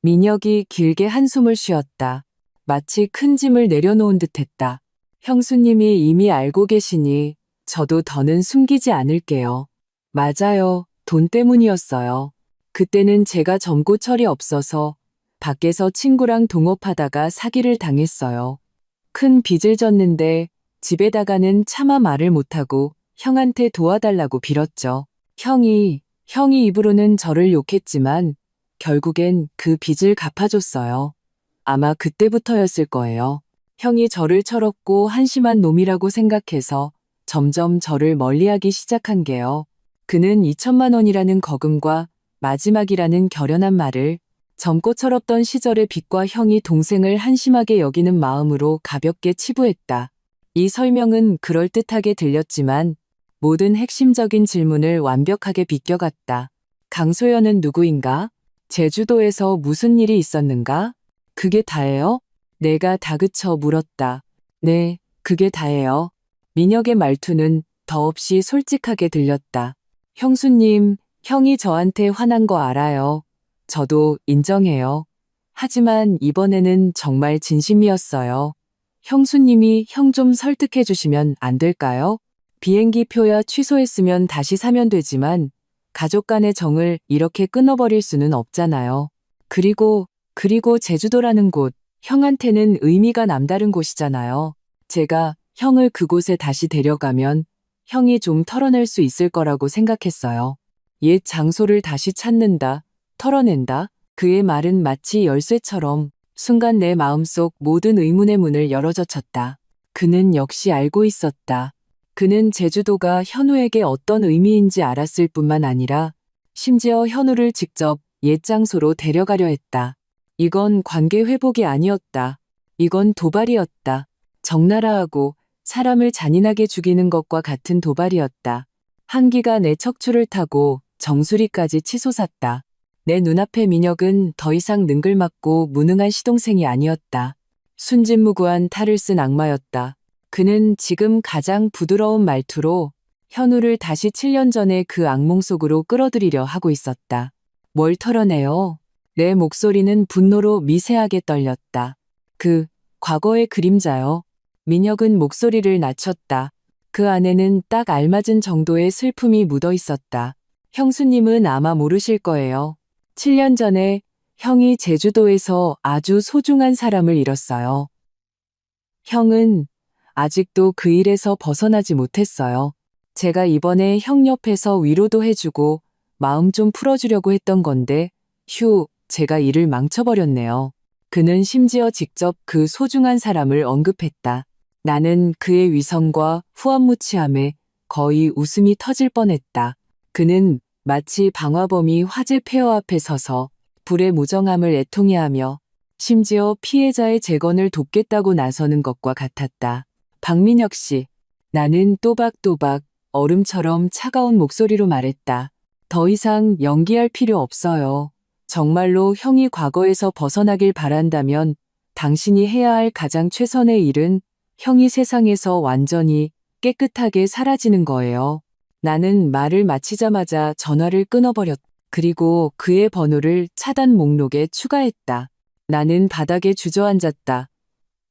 민혁이 길게 한숨을 쉬었다. 마치 큰 짐을 내려놓은 듯했다. 형수님이 이미 알고 계시니 저도 더는 숨기지 않을게요. 맞아요. 돈 때문이었어요. 그때는 제가 점고철이 없어서 밖에서 친구랑 동업하다가 사기를 당했어요. 큰 빚을 졌는데 집에다가는 차마 말을 못하고 형한테 도와달라고 빌었죠. 형이 입으로는 저를 욕했지만 결국엔 그 빚을 갚아줬어요. 아마 그때부터였을 거예요. 형이 저를 철없고 한심한 놈이라고 생각해서 점점 저를 멀리하기 시작한 게요. 그는 2천만 원이라는 거금과 마지막이라는 결연한 말을 젊고 철없던 시절의 빚과 형이 동생을 한심하게 여기는 마음으로 가볍게 치부했다. 이 설명은 그럴듯하게 들렸지만 모든 핵심적인 질문을 완벽하게 비껴갔다. 강소연은 누구인가? 제주도에서 무슨 일이 있었는가? 그게 다예요? 내가 다그쳐 물었다. 네, 그게 다예요. 민혁의 말투는 더없이 솔직하게 들렸다. 형수님, 형이 저한테 화난 거 알아요. 저도 인정해요. 하지만 이번에는 정말 진심이었어요. 형수님이 형 좀 설득해 주시면 안 될까요? 비행기 표야 취소했으면 다시 사면 되지만 가족 간의 정을 이렇게 끊어버릴 수는 없잖아요. 그리고 제주도라는 곳, 형한테는 의미가 남다른 곳이잖아요. 제가 형을 그곳에 다시 데려가면 형이 좀 털어낼 수 있을 거라고 생각했어요. 옛 장소를 다시 찾는다, 털어낸다. 그의 말은 마치 열쇠처럼 순간 내 마음속 모든 의문의 문을 열어젖혔다. 그는 역시 알고 있었다. 그는 제주도가 현우에게 어떤 의미인지 알았을 뿐만 아니라 심지어 현우를 직접 옛 장소로 데려가려 했다. 이건 관계 회복이 아니었다. 이건 도발이었다. 적나라하고 사람을 잔인하게 죽이는 것과 같은 도발이었다. 한기가 내 척추를 타고 정수리까지 치솟았다. 내 눈앞의 민혁은 더 이상 능글맞고 무능한 시동생이 아니었다. 순진무구한 탈을 쓴 악마였다. 그는 지금 가장 부드러운 말투로 현우를 다시 7년 전의 그 악몽 속으로 끌어들이려 하고 있었다. 뭘 털어내요? 내 목소리는 분노로 미세하게 떨렸다. 과거의 그림자요. 민혁은 목소리를 낮췄다. 그 안에는 딱 알맞은 정도의 슬픔이 묻어 있었다. 형수님은 아마 모르실 거예요. 7년 전에 형이 제주도에서 아주 소중한 사람을 잃었어요. 형은 아직도 그 일에서 벗어나지 못했어요. 제가 이번에 형 옆에서 위로도 해주고 마음 좀 풀어주려고 했던 건데 제가 일을 망쳐버렸네요. 그는 심지어 직접 그 소중한 사람을 언급했다. 나는 그의 위선과 후안무치함에 거의 웃음이 터질 뻔했다. 그는 마치 방화범이 화재 폐허 앞에 서서 불의 무정함을 애통해하며 심지어 피해자의 재건을 돕겠다고 나서는 것과 같았다. 박민혁 씨, 나는 또박또박 얼음처럼 차가운 목소리로 말했다. 더 이상 연기할 필요 없어요. 정말로 형이 과거에서 벗어나길 바란다면 당신이 해야 할 가장 최선의 일은 형이 세상에서 완전히 깨끗하게 사라지는 거예요. 나는 말을 마치자마자 전화를 끊어버렸다. 그리고 그의 번호를 차단 목록에 추가했다. 나는 바닥에 주저앉았다.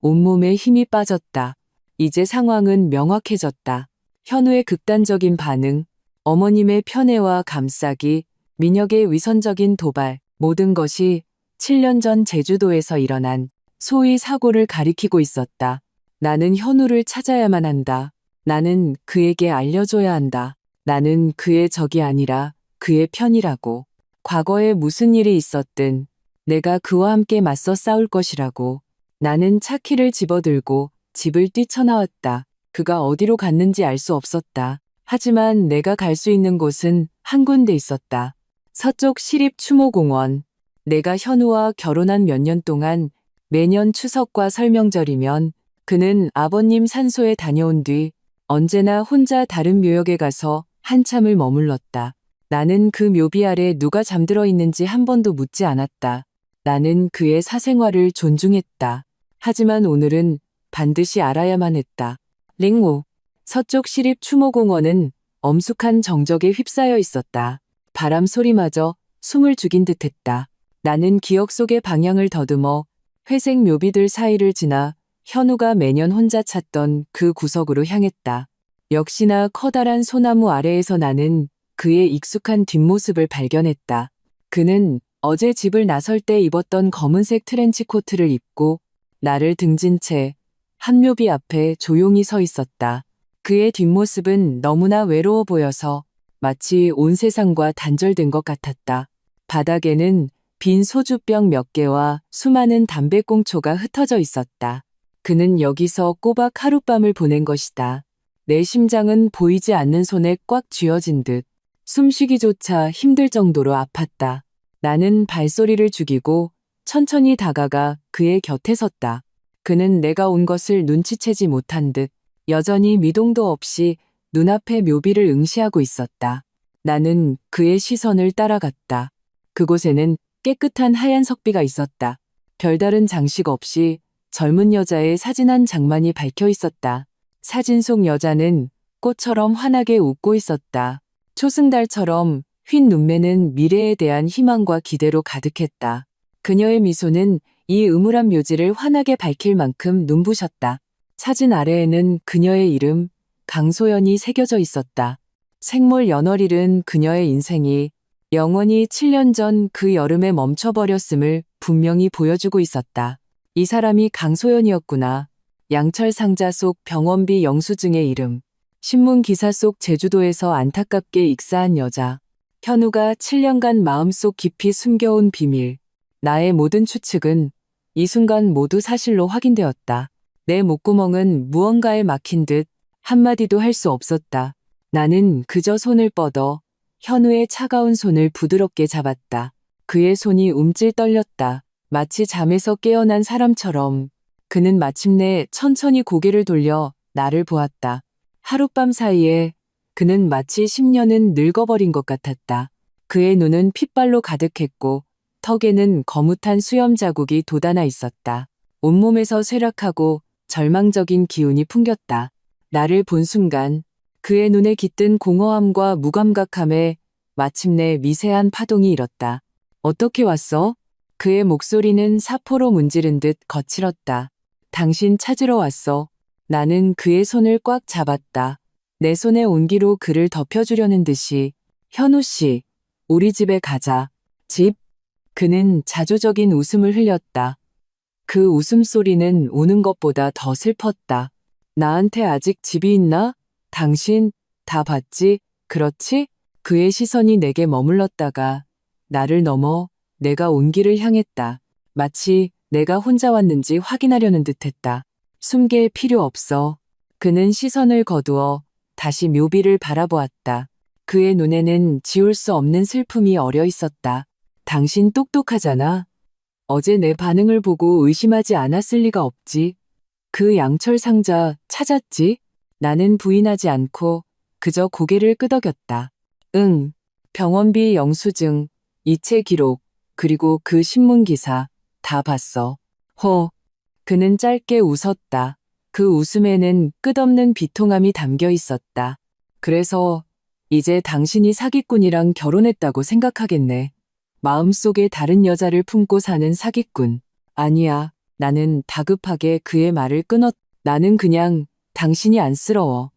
온몸에 힘이 빠졌다. 이제 상황은 명확해졌다. 현우의 극단적인 반응, 어머님의 편애와 감싸기, 민혁의 위선적인 도발, 모든 것이 7년 전 제주도에서 일어난 소위 사고를 가리키고 있었다. 나는 현우를 찾아야만 한다. 나는 그에게 알려줘야 한다. 나는 그의 적이 아니라 그의 편이라고. 과거에 무슨 일이 있었든 내가 그와 함께 맞서 싸울 것이라고. 나는 차키를 집어들고 집을 뛰쳐나왔다. 그가 어디로 갔는지 알 수 없었다. 하지만 내가 갈 수 있는 곳은 한 군데 있었다. 서쪽 시립 추모공원. 내가 현우와 결혼한 몇 년 동안 매년 추석과 설명절이면 그는 아버님 산소에 다녀온 뒤 언제나 혼자 다른 묘역에 가서 한참을 머물렀다. 나는 그 묘비 아래 누가 잠들어 있는지 한 번도 묻지 않았다. 나는 그의 사생활을 존중했다. 하지만 오늘은 반드시 알아야만 했다. 링오. 서쪽 시립 추모공원은 엄숙한 정적에 휩싸여 있었다. 바람 소리마저 숨을 죽인 듯했다. 나는 기억 속의 방향을 더듬어 회색 묘비들 사이를 지나 현우가 매년 혼자 찾던 그 구석으로 향했다. 역시나 커다란 소나무 아래에서 나는 그의 익숙한 뒷모습을 발견했다. 그는 어제 집을 나설 때 입었던 검은색 트렌치 코트를 입고 나를 등진 채 한 묘비 앞에 조용히 서 있었다. 그의 뒷모습은 너무나 외로워 보여서 마치 온 세상과 단절된 것 같았다. 바닥에는 빈 소주병 몇 개와 수많은 담배꽁초가 흩어져 있었다. 그는 여기서 꼬박 하룻밤을 보낸 것이다. 내 심장은 보이지 않는 손에 꽉 쥐어진 듯 숨쉬기조차 힘들 정도로 아팠다. 나는 발소리를 죽이고 천천히 다가가 그의 곁에 섰다. 그는 내가 온 것을 눈치채지 못한 듯 여전히 미동도 없이 눈앞의 묘비를 응시하고 있었다. 나는 그의 시선을 따라갔다. 그곳에는 깨끗한 하얀 석비가 있었다. 별다른 장식 없이 젊은 여자의 사진 한 장만이 박혀 있었다. 사진 속 여자는 꽃처럼 환하게 웃고 있었다. 초승달처럼 흰 눈매는 미래에 대한 희망과 기대로 가득했다. 그녀의 미소는 이 음울한 묘지를 환하게 밝힐 만큼 눈부셨다. 사진 아래에는 그녀의 이름 강소연이 새겨져 있었다. 생물 연월일은 그녀의 인생이 영원히 7년 전 그 여름에 멈춰버렸음을 분명히 보여주고 있었다. 이 사람이 강소연이었구나. 양철 상자 속 병원비 영수증의 이름. 신문 기사 속 제주도에서 안타깝게 익사한 여자. 현우가 7년간 마음속 깊이 숨겨온 비밀. 나의 모든 추측은 이 순간 모두 사실로 확인되었다. 내 목구멍은 무언가에 막힌 듯 한마디도 할 수 없었다. 나는 그저 손을 뻗어 현우의 차가운 손을 부드럽게 잡았다. 그의 손이 움찔 떨렸다. 마치 잠에서 깨어난 사람처럼. 그는 마침내 천천히 고개를 돌려 나를 보았다. 하룻밤 사이에 그는 마치 10년은 늙어버린 것 같았다. 그의 눈은 핏발로 가득했고 턱에는 거뭇한 수염 자국이 돋아나 있었다. 온몸에서 쇠락하고 절망적인 기운이 풍겼다. 나를 본 순간 그의 눈에 깃든 공허함과 무감각함에 마침내 미세한 파동이 일었다. 어떻게 왔어? 그의 목소리는 사포로 문지른 듯 거칠었다. 당신 찾으러 왔어. 나는 그의 손을 꽉 잡았다. 내 손의 온기로 그를 덮여주려는 듯이. 현우 씨, 우리 집에 가자. 집? 그는 자조적인 웃음을 흘렸다. 그 웃음소리는 우는 것보다 더 슬펐다. 나한테 아직 집이 있나? 당신 다 봤지? 그렇지? 그의 시선이 내게 머물렀다가 나를 넘어 내가 온 길을 향했다. 마치 내가 혼자 왔는지 확인하려는 듯했다. 숨길 필요 없어. 그는 시선을 거두어 다시 묘비를 바라보았다. 그의 눈에는 지울 수 없는 슬픔이 어려 있었다. 당신 똑똑하잖아. 어제 내 반응을 보고 의심하지 않았을 리가 없지. 그 양철 상자 찾았지? 나는 부인하지 않고 그저 고개를 끄덕였다. 응. 병원비 영수증, 이체 기록, 그리고 그 신문 기사 다 봤어. 그는 짧게 웃었다. 그 웃음에는 끝없는 비통함이 담겨 있었다. 그래서 이제 당신이 사기꾼이랑 결혼했다고 생각하겠네. 마음속에 다른 여자를 품고 사는 사기꾼. 아니야. 나는 다급하게 그의 말을 끊었. 나는 그냥 당신이 안쓰러워.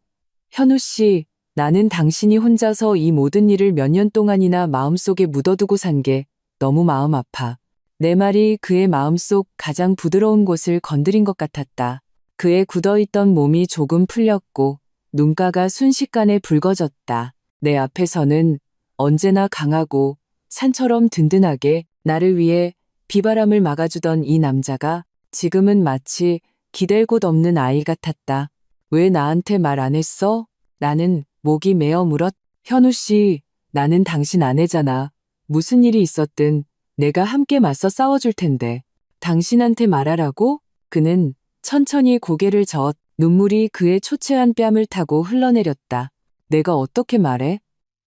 현우 씨, 나는 당신이 혼자서 이 모든 일을 몇 년 동안이나 마음속에 묻어두고 산 게 너무 마음 아파. 내 말이 그의 마음속 가장 부드러운 곳을 건드린 것 같았다. 그의 굳어있던 몸이 조금 풀렸고 눈가가 순식간에 붉어졌다. 내 앞에서는 언제나 강하고 산처럼 든든하게 나를 위해 비바람을 막아주던 이 남자가 지금은 마치 기댈 곳 없는 아이 같았다. 왜 나한테 말 안 했어? 나는 목이 메어 물었. 현우 씨, 나는 당신 아내잖아. 무슨 일이 있었든 내가 함께 맞서 싸워줄 텐데. 당신한테 말하라고? 그는 천천히 고개를 저었 눈물이 그의 초췌한 뺨을 타고 흘러내렸다. 내가 어떻게 말해?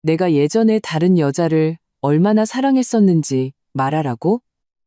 내가 예전에 다른 여자를 얼마나 사랑했었는지 말하라고?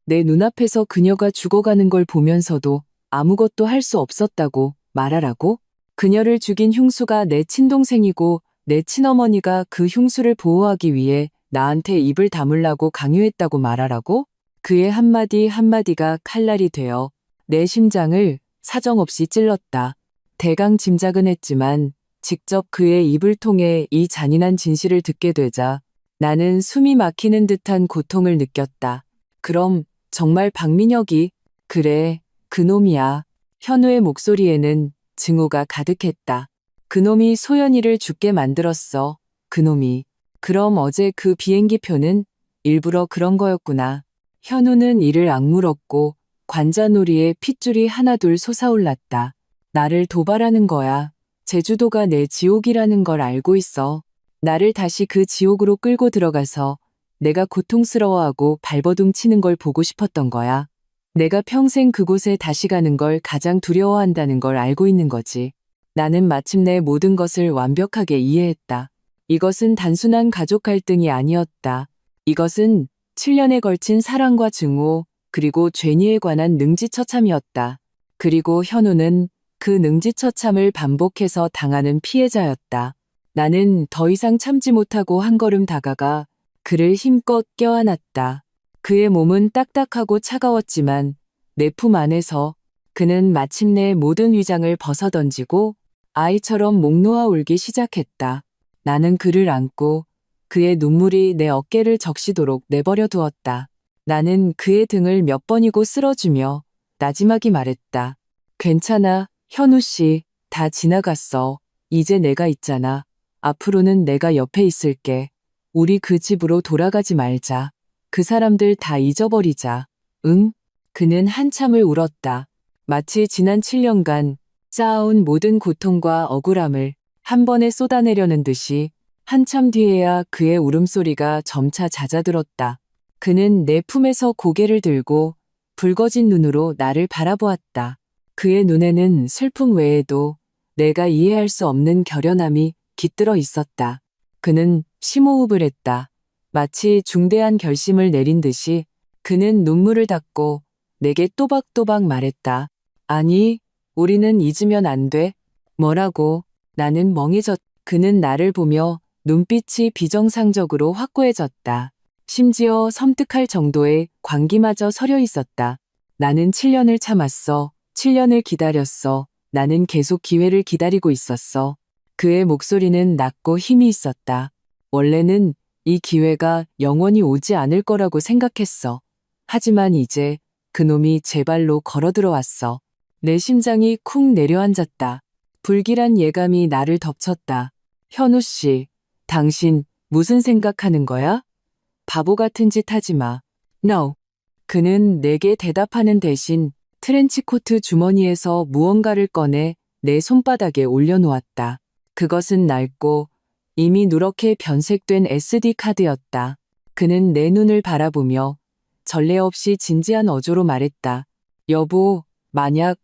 내 눈앞에서 그녀가 죽어가는 걸 보면서도 아무것도 할 수 없었다고 말하라고? 그녀를 죽인 흉수가 내 친동생이고 내 친어머니가 그 흉수를 보호하기 위해 나한테 입을 다물라고 강요했다고 말하라고? 그의 한마디 한마디가 칼날이 되어 내 심장을 사정없이 찔렀다. 대강 짐작은 했지만 직접 그의 입을 통해 이 잔인한 진실을 듣게 되자 나는 숨이 막히는 듯한 고통을 느꼈다. 그럼 정말 박민혁이 그래, 그놈이야. 현우의 목소리에는 증오가 가득했다. 그놈이 소연이를 죽게 만들었어. 그놈이. 그럼 어제 그 비행기 표는 일부러 그런 거였구나. 현우는 이를 악물었고 관자놀이에 핏줄이 하나둘 솟아올랐다. 나를 도발하는 거야. 제주도가 내 지옥이라는 걸 알고 있어. 나를 다시 그 지옥으로 끌고 들어가서 내가 고통스러워하고 발버둥 치는 걸 보고 싶었던 거야. 내가 평생 그곳에 다시 가는 걸 가장 두려워한다는 걸 알고 있는 거지. 나는 마침내 모든 것을 완벽하게 이해했다. 이것은 단순한 가족 갈등이 아니었다. 이것은 7년에 걸친 사랑과 증오, 그리고 죄니에 관한 능지처참이었다. 그리고 현우는 그 능지처참을 반복해서 당하는 피해자였다. 나는 더 이상 참지 못하고 한 걸음 다가가 그를 힘껏 껴안았다. 그의 몸은 딱딱하고 차가웠지만 내 품 안에서 그는 마침내 모든 위장을 벗어던지고 아이처럼 목 놓아 울기 시작했다. 나는 그를 안고 그의 눈물이 내 어깨를 적시도록 내버려 두었다. 나는 그의 등을 몇 번이고 쓸어주며 나지막이 말했다. 괜찮아, 현우 씨, 다 지나갔어. 이제 내가 있잖아. 앞으로는 내가 옆에 있을게. 우리 그 집으로 돌아가지 말자. 그 사람들 다 잊어버리자. 응? 그는 한참을 울었다. 마치 지난 7년간 쌓아온 모든 고통과 억울함을 한 번에 쏟아내려는 듯이 한참 뒤에야 그의 울음소리가 점차 잦아들었다. 그는 내 품에서 고개를 들고 붉어진 눈으로 나를 바라보았다. 그의 눈에는 슬픔 외에도 내가 이해할 수 없는 결연함이 깃들어 있었다. 그는 심호흡을 했다. 마치 중대한 결심을 내린 듯이 그는 눈물을 닦고 내게 또박또박 말했다. 아니, 우리는 잊으면 안 돼. 뭐라고? 나는 멍해졌. 그는 나를 보며 눈빛이 비정상적으로 확고해졌다. 심지어 섬뜩할 정도의 광기마저 서려 있었다. 나는 7년을 참았어. 7년을 기다렸어. 나는 계속 기회를 기다리고 있었어. 그의 목소리는 낮고 힘이 있었다. 원래는 이 기회가 영원히 오지 않을 거라고 생각했어. 하지만 이제 그놈이 제 발로 걸어 들어왔어. 내 심장이 쿵 내려앉았다. 불길한 예감이 나를 덮쳤다. 현우 씨, 당신 무슨 생각하는 거야? 바보 같은 짓 하지 마. No. 그는 내게 대답하는 대신 트렌치코트 주머니에서 무언가를 꺼내 내 손바닥에 올려놓았다. 그것은 낡고 이미 누렇게 변색된 SD 카드였다. 그는 내 눈을 바라보며 전례 없이 진지한 어조로 말했다. 여보, 만약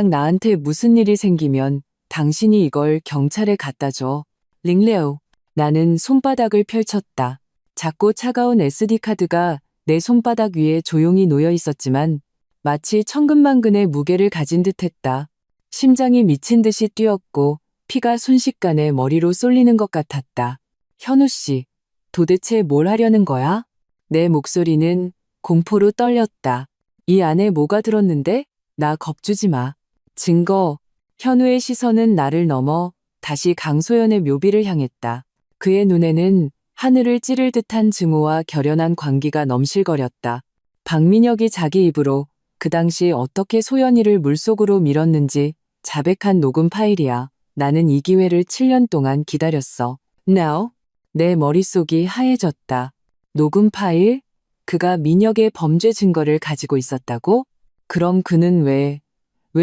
나한테 무슨 일이 생기면 당신이 이걸 경찰에 갖다 줘. 링레오. 나는 손바닥을 펼쳤다. 작고 차가운 SD카드가 내 손바닥 위에 조용히 놓여 있었지만 마치 천근만근의 무게를 가진 듯했다. 심장이 미친 듯이 뛰었고 피가 순식간에 머리로 쏠리는 것 같았다. 현우 씨, 도대체 뭘 하려는 거야? 내 목소리는 공포로 떨렸다. 이 안에 뭐가 들었는데? 나 겁주지 마. 증거. 현우의 시선은 나를 넘어 다시 강소연의 묘비를 향했다. 그의 눈에는 하늘을 찌를 듯한 증오와 결연한 광기가 넘실거렸다. 박민혁이 자기 입으로 그 당시 어떻게 소연이를 물속으로 밀었는지 자백한 녹음 파일이야. 나는 이 기회를 7년 동안 기다렸어. Now? 내 머릿속이 하얘졌다. 녹음 파일? 그가 민혁의 범죄 증거를 가지고 있었다고? 그럼 그는 왜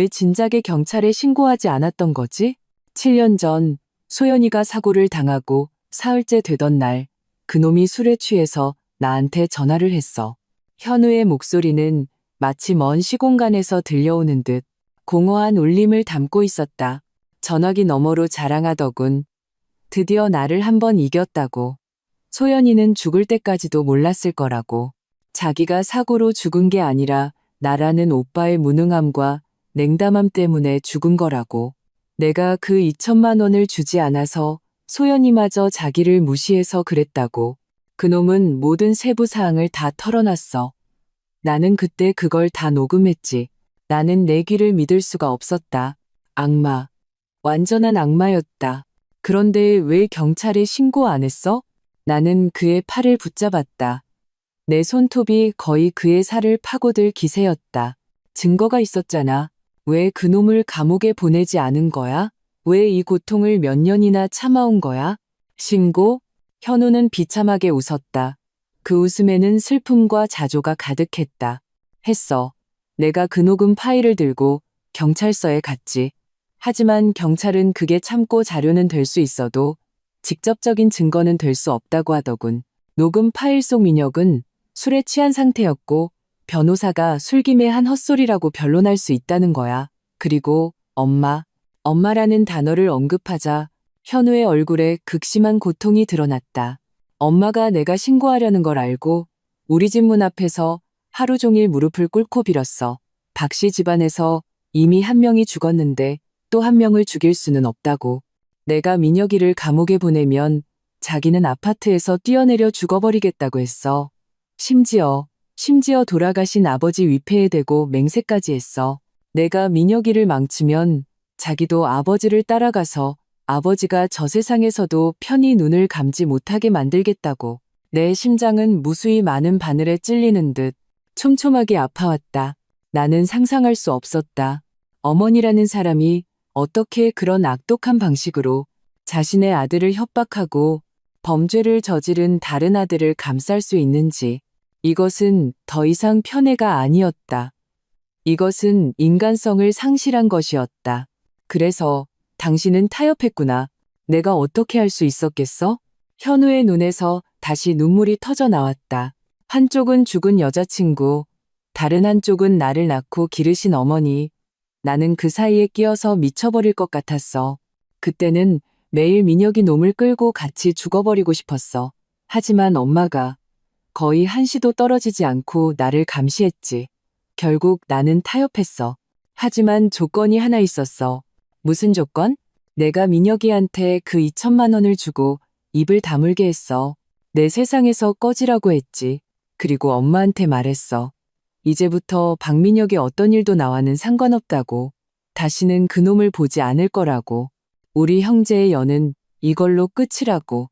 진작에 경찰에 신고하지 않았던 거지? 7년 전 소연이가 사고를 당하고 사흘째 되던 날 그놈이 술에 취해서 나한테 전화를 했어. 현우의 목소리는 마치 먼 시공간에서 들려오는 듯 공허한 울림을 담고 있었다. 전화기 너머로 자랑하더군. 드디어 나를 한번 이겼다고. 소연이는 죽을 때까지도 몰랐을 거라고. 자기가 사고로 죽은 게 아니라 나라는 오빠의 무능함과 냉담함 때문에 죽은 거라고. 내가 그 2천만 원을 주지 않아서 소연이마저 자기를 무시해서 그랬다고. 그놈은 모든 세부 사항을 다 털어놨어. 나는 그때 그걸 다 녹음했지. 나는 내 귀를 믿을 수가 없었다. 악마. 완전한 악마였다. 그런데 왜 경찰에 신고 안 했어? 나는 그의 팔을 붙잡았다. 내 손톱이 거의 그의 살을 파고들 기세였다. 증거가 있었잖아. 왜 그놈을 감옥에 보내지 않은 거야? 왜 이 고통을 몇 년이나 참아온 거야? 신고? 현우는 비참하게 웃었다. 그 웃음에는 슬픔과 자조가 가득했다. 했어. 내가 그 녹음 파일을 들고 경찰서에 갔지. 하지만 경찰은 그게 참고 자료는 될 수 있어도 직접적인 증거는 될 수 없다고 하더군. 녹음 파일 속 민혁은 술에 취한 상태였고 변호사가 술김에 한 헛소리라고 변론할 수 있다는 거야. 그리고 엄마라는 단어를 언급하자 현우의 얼굴에 극심한 고통이 드러났다. 엄마가 내가 신고하려는 걸 알고 우리 집 문 앞에서 하루 종일 무릎을 꿇고 빌었어. 박 씨 집안에서 이미 한 명이 죽었는데 또 한 명을 죽일 수는 없다고. 내가 민혁이를 감옥에 보내면 자기는 아파트에서 뛰어내려 죽어버리겠다고 했어. 심지어 돌아가신 아버지 위패에 대고 맹세까지 했어. 내가 민혁이를 망치면 자기도 아버지를 따라가서 아버지가 저 세상에서도 편히 눈을 감지 못하게 만들겠다고. 내 심장은 무수히 많은 바늘에 찔리는 듯 촘촘하게 아파왔다. 나는 상상할 수 없었다. 어머니라는 사람이 어떻게 그런 악독한 방식으로 자신의 아들을 협박하고 범죄를 저지른 다른 아들을 감쌀 수 있는지. 이것은 더 이상 편애가 아니었다. 이것은 인간성을 상실한 것이었다. 그래서 당신은 타협했구나. 내가 어떻게 할 수 있었겠어? 현우의 눈에서 다시 눈물이 터져 나왔다. 한쪽은 죽은 여자친구, 다른 한쪽은 나를 낳고 기르신 어머니. 나는 그 사이에 끼어서 미쳐버릴 것 같았어. 그때는 매일 민혁이 놈을 끌고 같이 죽어버리고 싶었어. 하지만 엄마가 거의 한시도 떨어지지 않고 나를 감시했지. 결국 나는 타협했어. 하지만 조건이 하나 있었어. 무슨 조건? 내가 민혁이한테 그 2천만 원을 주고 입을 다물게 했어. 내 세상에서 꺼지라고 했지. 그리고 엄마한테 말했어. 이제부터 박민혁의 어떤 일도 나와는 상관없다고. 다시는 그놈을 보지 않을 거라고. 우리 형제의 연은 이걸로 끝이라고.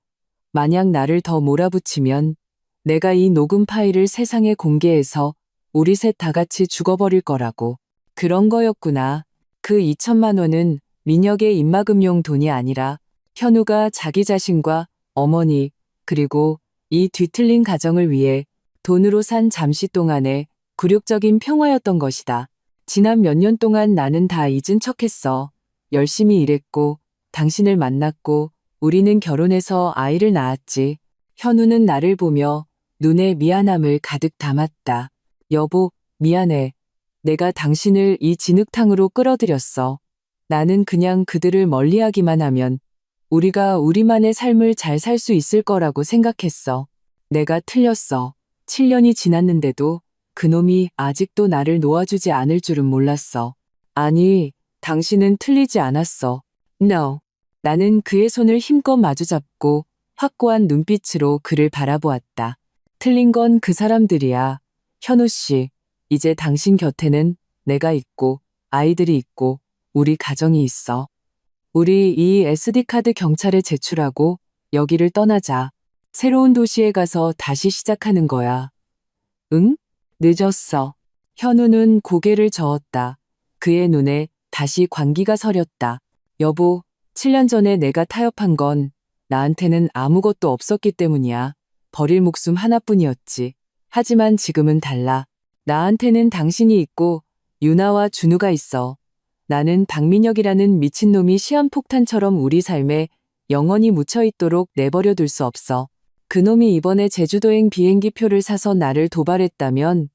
만약 나를 더 몰아붙이면 내가 이 녹음 파일을 세상에 공개해서 우리 셋 다 같이 죽어버릴 거라고. 그런 거였구나. 그 2천만 원은 민혁의 입막음용 돈이 아니라 현우가 자기 자신과 어머니 그리고 이 뒤틀린 가정을 위해 돈으로 산 잠시 동안의 굴욕적인 평화였던 것이다. 지난 몇 년 동안 나는 다 잊은 척했어. 열심히 일했고 당신을 만났고 우리는 결혼해서 아이를 낳았지. 현우는 나를 보며 눈에 미안함을 가득 담았다. 여보, 미안해. 내가 당신을 이 진흙탕으로 끌어들였어. 나는 그냥 그들을 멀리하기만 하면 우리가 우리만의 삶을 잘 살 수 있을 거라고 생각했어. 내가 틀렸어. 7년이 지났는데도 그놈이 아직도 나를 놓아주지 않을 줄은 몰랐어. 아니, 당신은 틀리지 않았어. No. 나는 그의 손을 힘껏 마주잡고 확고한 눈빛으로 그를 바라보았다. 틀린 건 그 사람들이야. 현우 씨, 이제 당신 곁에는 내가 있고 아이들이 있고 우리 가정이 있어. 우리 이 SD카드 경찰에 제출하고 여기를 떠나자. 새로운 도시에 가서 다시 시작하는 거야. 응? 늦었어. 현우는 고개를 저었다. 그의 눈에 다시 광기가 서렸다. 여보, 7년 전에 내가 타협한 건 나한테는 아무것도 없었기 때문이야. 버릴 목숨 하나뿐이었지. 하지만 지금은 달라. 나한테는 당신이 있고 유나와 준우가 있어. 나는 박민혁이라는 미친놈이 시한폭탄처럼 우리 삶에 영원히 묻혀있도록 내버려 둘 수 없어. 그놈이 이번에 제주도행 비행기 표를 사서 나를 도발했다면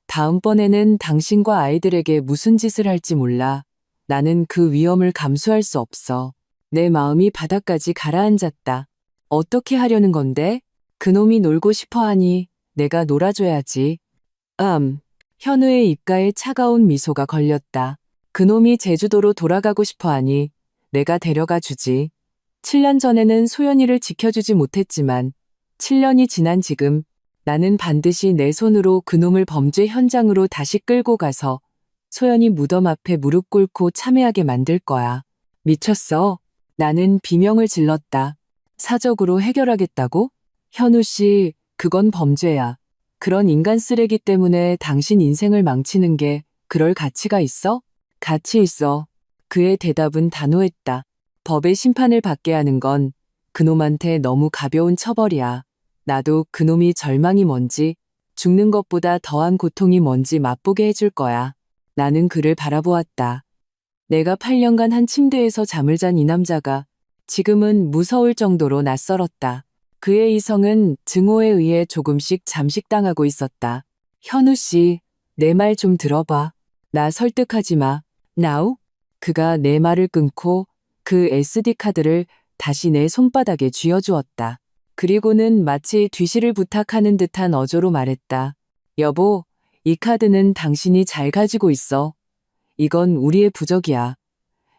다음번에는 당신과 아이들에게 무슨 짓을 할지 몰라. 나는 그 위험을 감수할 수 없어. 내 마음이 바닥까지 가라앉았다. 어떻게 하려는 건데? 그놈이 놀고 싶어 하니 내가 놀아줘야지. 현우의 입가에 차가운 미소가 걸렸다. 그놈이 제주도로 돌아가고 싶어 하니 내가 데려가 주지. 7년 전에는 소연이를 지켜주지 못했지만 7년이 지난 지금 나는 반드시 내 손으로 그놈을 범죄 현장으로 다시 끌고 가서 소연이 무덤 앞에 무릎 꿇고 참회하게 만들 거야. 미쳤어. 나는 비명을 질렀다. 사적으로 해결하겠다고? 현우 씨, 그건 범죄야. 그런 인간 쓰레기 때문에 당신 인생을 망치는 게 그럴 가치가 있어? 가치 있어. 그의 대답은 단호했다. 법의 심판을 받게 하는 건 그놈한테 너무 가벼운 처벌이야. 나도 그놈이 절망이 뭔지, 죽는 것보다 더한 고통이 뭔지 맛보게 해줄 거야. 나는 그를 바라보았다. 내가 8년간 한 침대에서 잠을 잔 이 남자가 지금은 무서울 정도로 낯설었다. 그의 이성은 증오에 의해 조금씩 잠식당하고 있었다. 현우 씨, 내 말 좀 들어봐. 나 설득하지 마. Now? 그가 내 말을 끊고 그 SD카드를 다시 내 손바닥에 쥐어주었다. 그리고는 마치 뒤시를 부탁하는 듯한 어조로 말했다. 여보, 이 카드는 당신이 잘 가지고 있어. 이건 우리의 부적이야.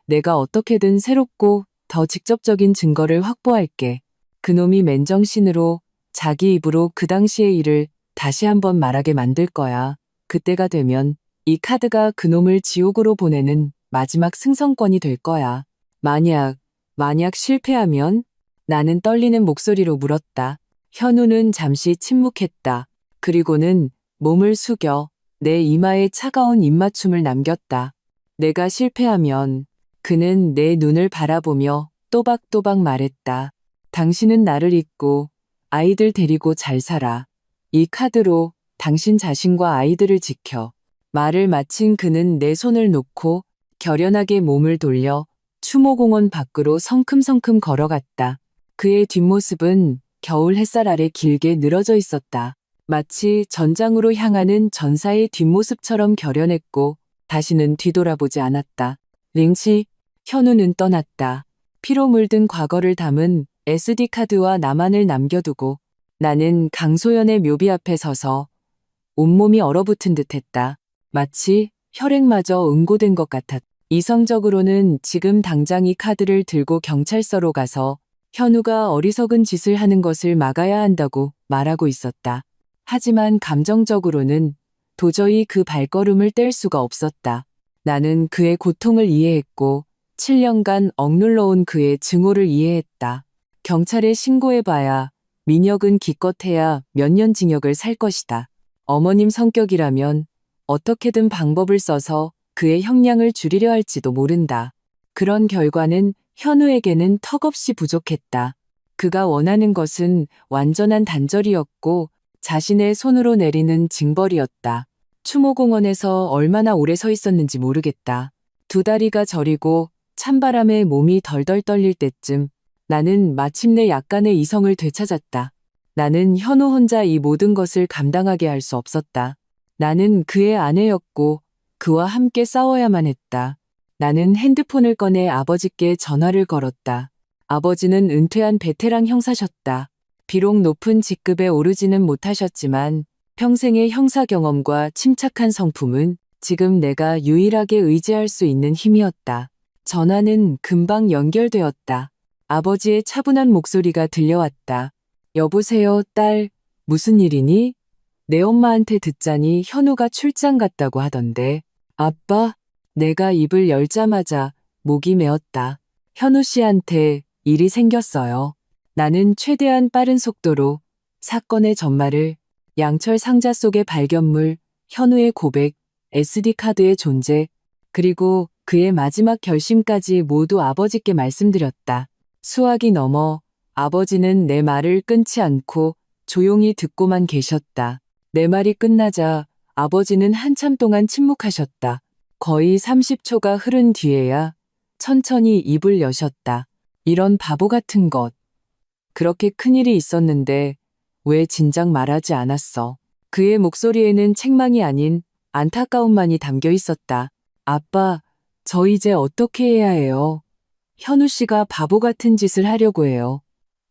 내가 어떻게든 새롭고 더 직접적인 증거를 확보할게. 그놈이 맨정신으로 자기 입으로 그 당시의 일을 다시 한번 말하게 만들 거야. 그때가 되면 이 카드가 그놈을 지옥으로 보내는 마지막 승선권이 될 거야. 만약 실패하면? 나는 떨리는 목소리로 물었다. 현우는 잠시 침묵했다. 그리고는 몸을 숙여 내 이마에 차가운 입맞춤을 남겼다. 내가 실패하면 그는 내 눈을 바라보며 또박또박 말했다. 당신은 나를 잊고 아이들 데리고 잘 살아. 이 카드로 당신 자신과 아이들을 지켜. 말을 마친 그는 내 손을 놓고 결연하게 몸을 돌려 추모공원 밖으로 성큼성큼 걸어갔다. 그의 뒷모습은 겨울 햇살 아래 길게 늘어져 있었다. 마치 전장으로 향하는 전사의 뒷모습처럼 결연했고 다시는 뒤돌아보지 않았다. 링치, 현우는 떠났다. 피로 물든 과거를 담은 SD카드와 나만을 남겨두고 나는 강소연의 묘비 앞에 서서 온몸이 얼어붙은 듯했다. 마치 혈액마저 응고된 것 같았다. 이성적으로는 지금 당장 이 카드를 들고 경찰서로 가서 현우가 어리석은 짓을 하는 것을 막아야 한다고 말하고 있었다. 하지만 감정적으로는 도저히 그 발걸음을 뗄 수가 없었다. 나는 그의 고통을 이해했고 7년간 억눌러온 그의 증오를 이해했다. 경찰에 신고해봐야 민혁은 기껏해야 몇 년 징역을 살 것이다. 어머님 성격이라면 어떻게든 방법을 써서 그의 형량을 줄이려 할지도 모른다. 그런 결과는 현우에게는 턱없이 부족했다. 그가 원하는 것은 완전한 단절이었고 자신의 손으로 내리는 징벌이었다. 추모공원에서 얼마나 오래 서 있었는지 모르겠다. 두 다리가 저리고 찬바람에 몸이 덜덜 떨릴 때쯤 나는 마침내 약간의 이성을 되찾았다. 나는 현우 혼자 이 모든 것을 감당하게 할 수 없었다. 나는 그의 아내였고 그와 함께 싸워야만 했다. 나는 핸드폰을 꺼내 아버지께 전화를 걸었다. 아버지는 은퇴한 베테랑 형사셨다. 비록 높은 직급에 오르지는 못하셨지만 평생의 형사 경험과 침착한 성품은 지금 내가 유일하게 의지할 수 있는 힘이었다. 전화는 금방 연결되었다. 아버지의 차분한 목소리가 들려왔다. 여보세요, 딸. 무슨 일이니? 내 엄마한테 듣자니 현우가 출장 갔다고 하던데. 아빠? 내가 입을 열자마자 목이 메었다. 현우 씨한테 일이 생겼어요. 나는 최대한 빠른 속도로 사건의 전말을 양철 상자 속의 발견물, 현우의 고백, SD카드의 존재, 그리고 그의 마지막 결심까지 모두 아버지께 말씀드렸다. 수학이 넘어 아버지는 내 말을 끊지 않고 조용히 듣고만 계셨다. 내 말이 끝나자 아버지는 한참 동안 침묵하셨다. 거의 30초가 흐른 뒤에야 천천히 입을 여셨다. 이런 바보 같은 것. 그렇게 큰일이 있었는데 왜 진작 말하지 않았어? 그의 목소리에는 책망이 아닌 안타까움만이 담겨 있었다. 아빠, 저 이제 어떻게 해야 해요? 현우 씨가 바보 같은 짓을 하려고 해요.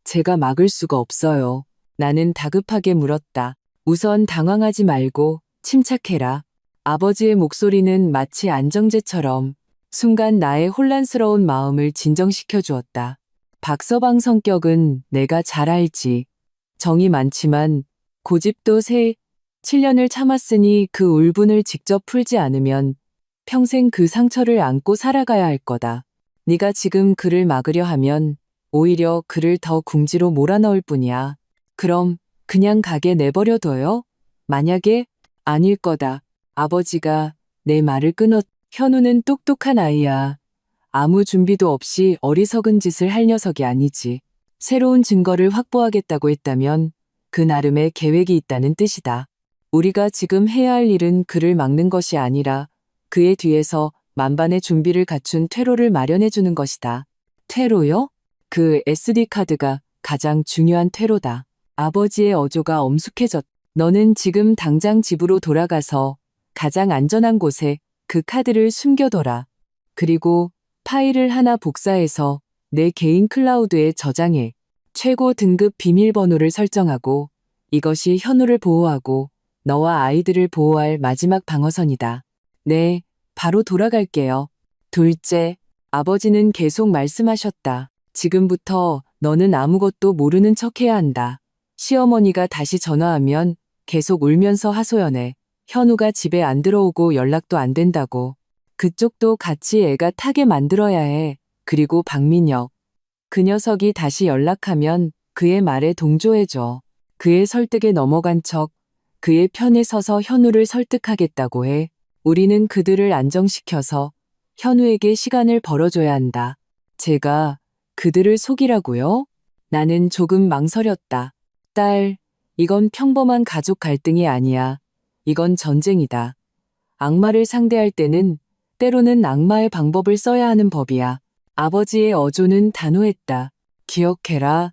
제가 막을 수가 없어요. 나는 다급하게 물었다. 우선 당황하지 말고 침착해라. 아버지의 목소리는 마치 안정제처럼 순간 나의 혼란스러운 마음을 진정시켜 주었다. 박서방 성격은 내가 잘 알지. 정이 많지만 고집도 7년을 참았으니 그 울분을 직접 풀지 않으면 평생 그 상처를 안고 살아가야 할 거다. 네가 지금 그를 막으려 하면 오히려 그를 더 궁지로 몰아넣을 뿐이야. 그럼 그냥 가게 내버려둬요? 만약에 아닐 거다. 아버지가 내 말을 끊었. 현우는 똑똑한 아이야. 아무 준비도 없이 어리석은 짓을 할 녀석이 아니지. 새로운 증거를 확보하겠다고 했다면 그 나름의 계획이 있다는 뜻이다. 우리가 지금 해야 할 일은 그를 막는 것이 아니라 그의 뒤에서 만반의 준비를 갖춘 퇴로를 마련해 주는 것이다. 퇴로요? 그 SD카드가 가장 중요한 퇴로다. 아버지의 어조가 엄숙해졌. 너는 지금 당장 집으로 돌아가서 가장 안전한 곳에 그 카드를 숨겨둬라. 그리고 파일을 하나 복사해서 내 개인 클라우드에 저장해. 최고 등급 비밀번호를 설정하고 이것이 현우를 보호하고 너와 아이들을 보호할 마지막 방어선이다. 네, 바로 돌아갈게요. 둘째, 아버지는 계속 말씀하셨다. 지금부터 너는 아무것도 모르는 척해야 한다. 시어머니가 다시 전화하면 계속 울면서 하소연해. 현우가 집에 안 들어오고 연락도 안 된다고. 그쪽도 같이 애가 타게 만들어야 해. 그리고 박민혁. 그 녀석이 다시 연락하면 그의 말에 동조해줘. 그의 설득에 넘어간 척 그의 편에 서서 현우를 설득하겠다고 해. 우리는 그들을 안정시켜서 현우에게 시간을 벌어줘야 한다. 제가 그들을 속이라고요? 나는 조금 망설였다. 딸, 이건 평범한 가족 갈등이 아니야. 이건 전쟁이다. 악마를 상대할 때는 때로는 악마의 방법을 써야 하는 법이야. 아버지의 어조는 단호했다. 기억해라.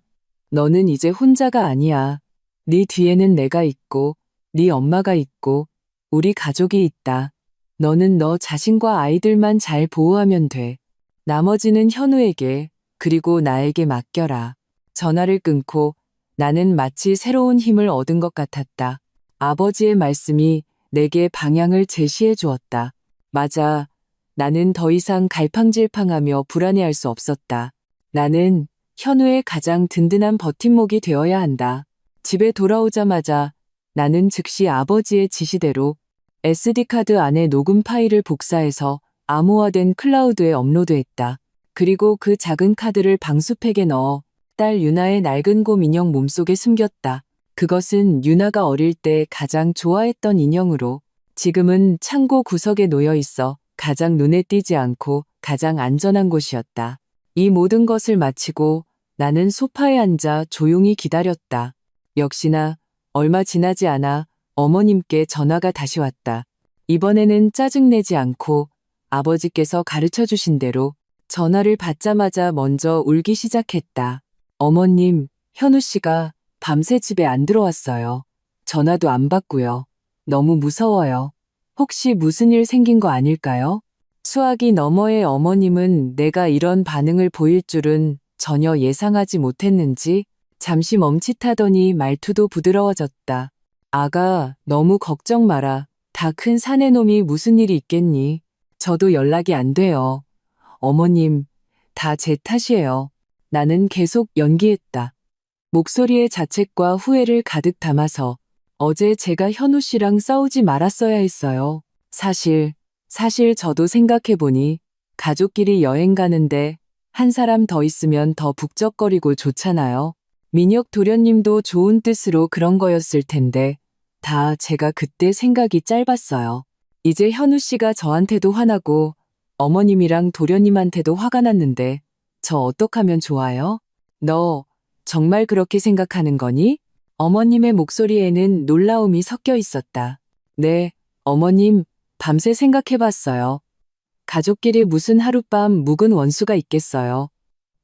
너는 이제 혼자가 아니야. 네 뒤에는 내가 있고, 네 엄마가 있고, 우리 가족이 있다. 너는 너 자신과 아이들만 잘 보호하면 돼. 나머지는 현우에게, 그리고 나에게 맡겨라. 전화를 끊고 나는 마치 새로운 힘을 얻은 것 같았다. 아버지의 말씀이 내게 방향을 제시해 주었다. 맞아. 나는 더 이상 갈팡질팡하며 불안해할 수 없었다. 나는 현우의 가장 든든한 버팀목이 되어야 한다. 집에 돌아오자마자 나는 즉시 아버지의 지시대로 SD카드 안에 녹음 파일을 복사해서 암호화된 클라우드에 업로드했다. 그리고 그 작은 카드를 방수팩에 넣어 딸 유나의 낡은 곰 인형 몸속에 숨겼다. 그것은 유나가 어릴 때 가장 좋아했던 인형으로 지금은 창고 구석에 놓여 있어 가장 눈에 띄지 않고 가장 안전한 곳이었다. 이 모든 것을 마치고 나는 소파에 앉아 조용히 기다렸다. 역시나 얼마 지나지 않아 어머님께 전화가 다시 왔다. 이번에는 짜증내지 않고 아버지께서 가르쳐 주신 대로 전화를 받자마자 먼저 울기 시작했다. 어머님, 현우 씨가 밤새 집에 안 들어왔어요. 전화도 안 받고요. 너무 무서워요. 혹시 무슨 일 생긴 거 아닐까요? 수화기 너머의 어머님은 내가 이런 반응을 보일 줄은 전혀 예상하지 못했는지 잠시 멈칫하더니 말투도 부드러워졌다. 아가, 너무 걱정 마라. 다 큰 사내놈이 무슨 일이 있겠니? 저도 연락이 안 돼요. 어머님, 다 제 탓이에요. 나는 계속 연기했다. 목소리에 자책과 후회를 가득 담아서 어제 제가 현우 씨랑 싸우지 말았어야 했어요. 사실 저도 생각해보니 가족끼리 여행 가는데 한 사람 더 있으면 더 북적거리고 좋잖아요. 민혁 도련님도 좋은 뜻으로 그런 거였을 텐데 다 제가 그때 생각이 짧았어요. 이제 현우 씨가 저한테도 화나고 어머님이랑 도련님한테도 화가 났는데 저 어떡하면 좋아요? 너 정말 그렇게 생각하는 거니? 어머님의 목소리에는 놀라움이 섞여 있었다. 네, 어머님, 밤새 생각해봤어요. 가족끼리 무슨 하룻밤 묵은 원수가 있겠어요.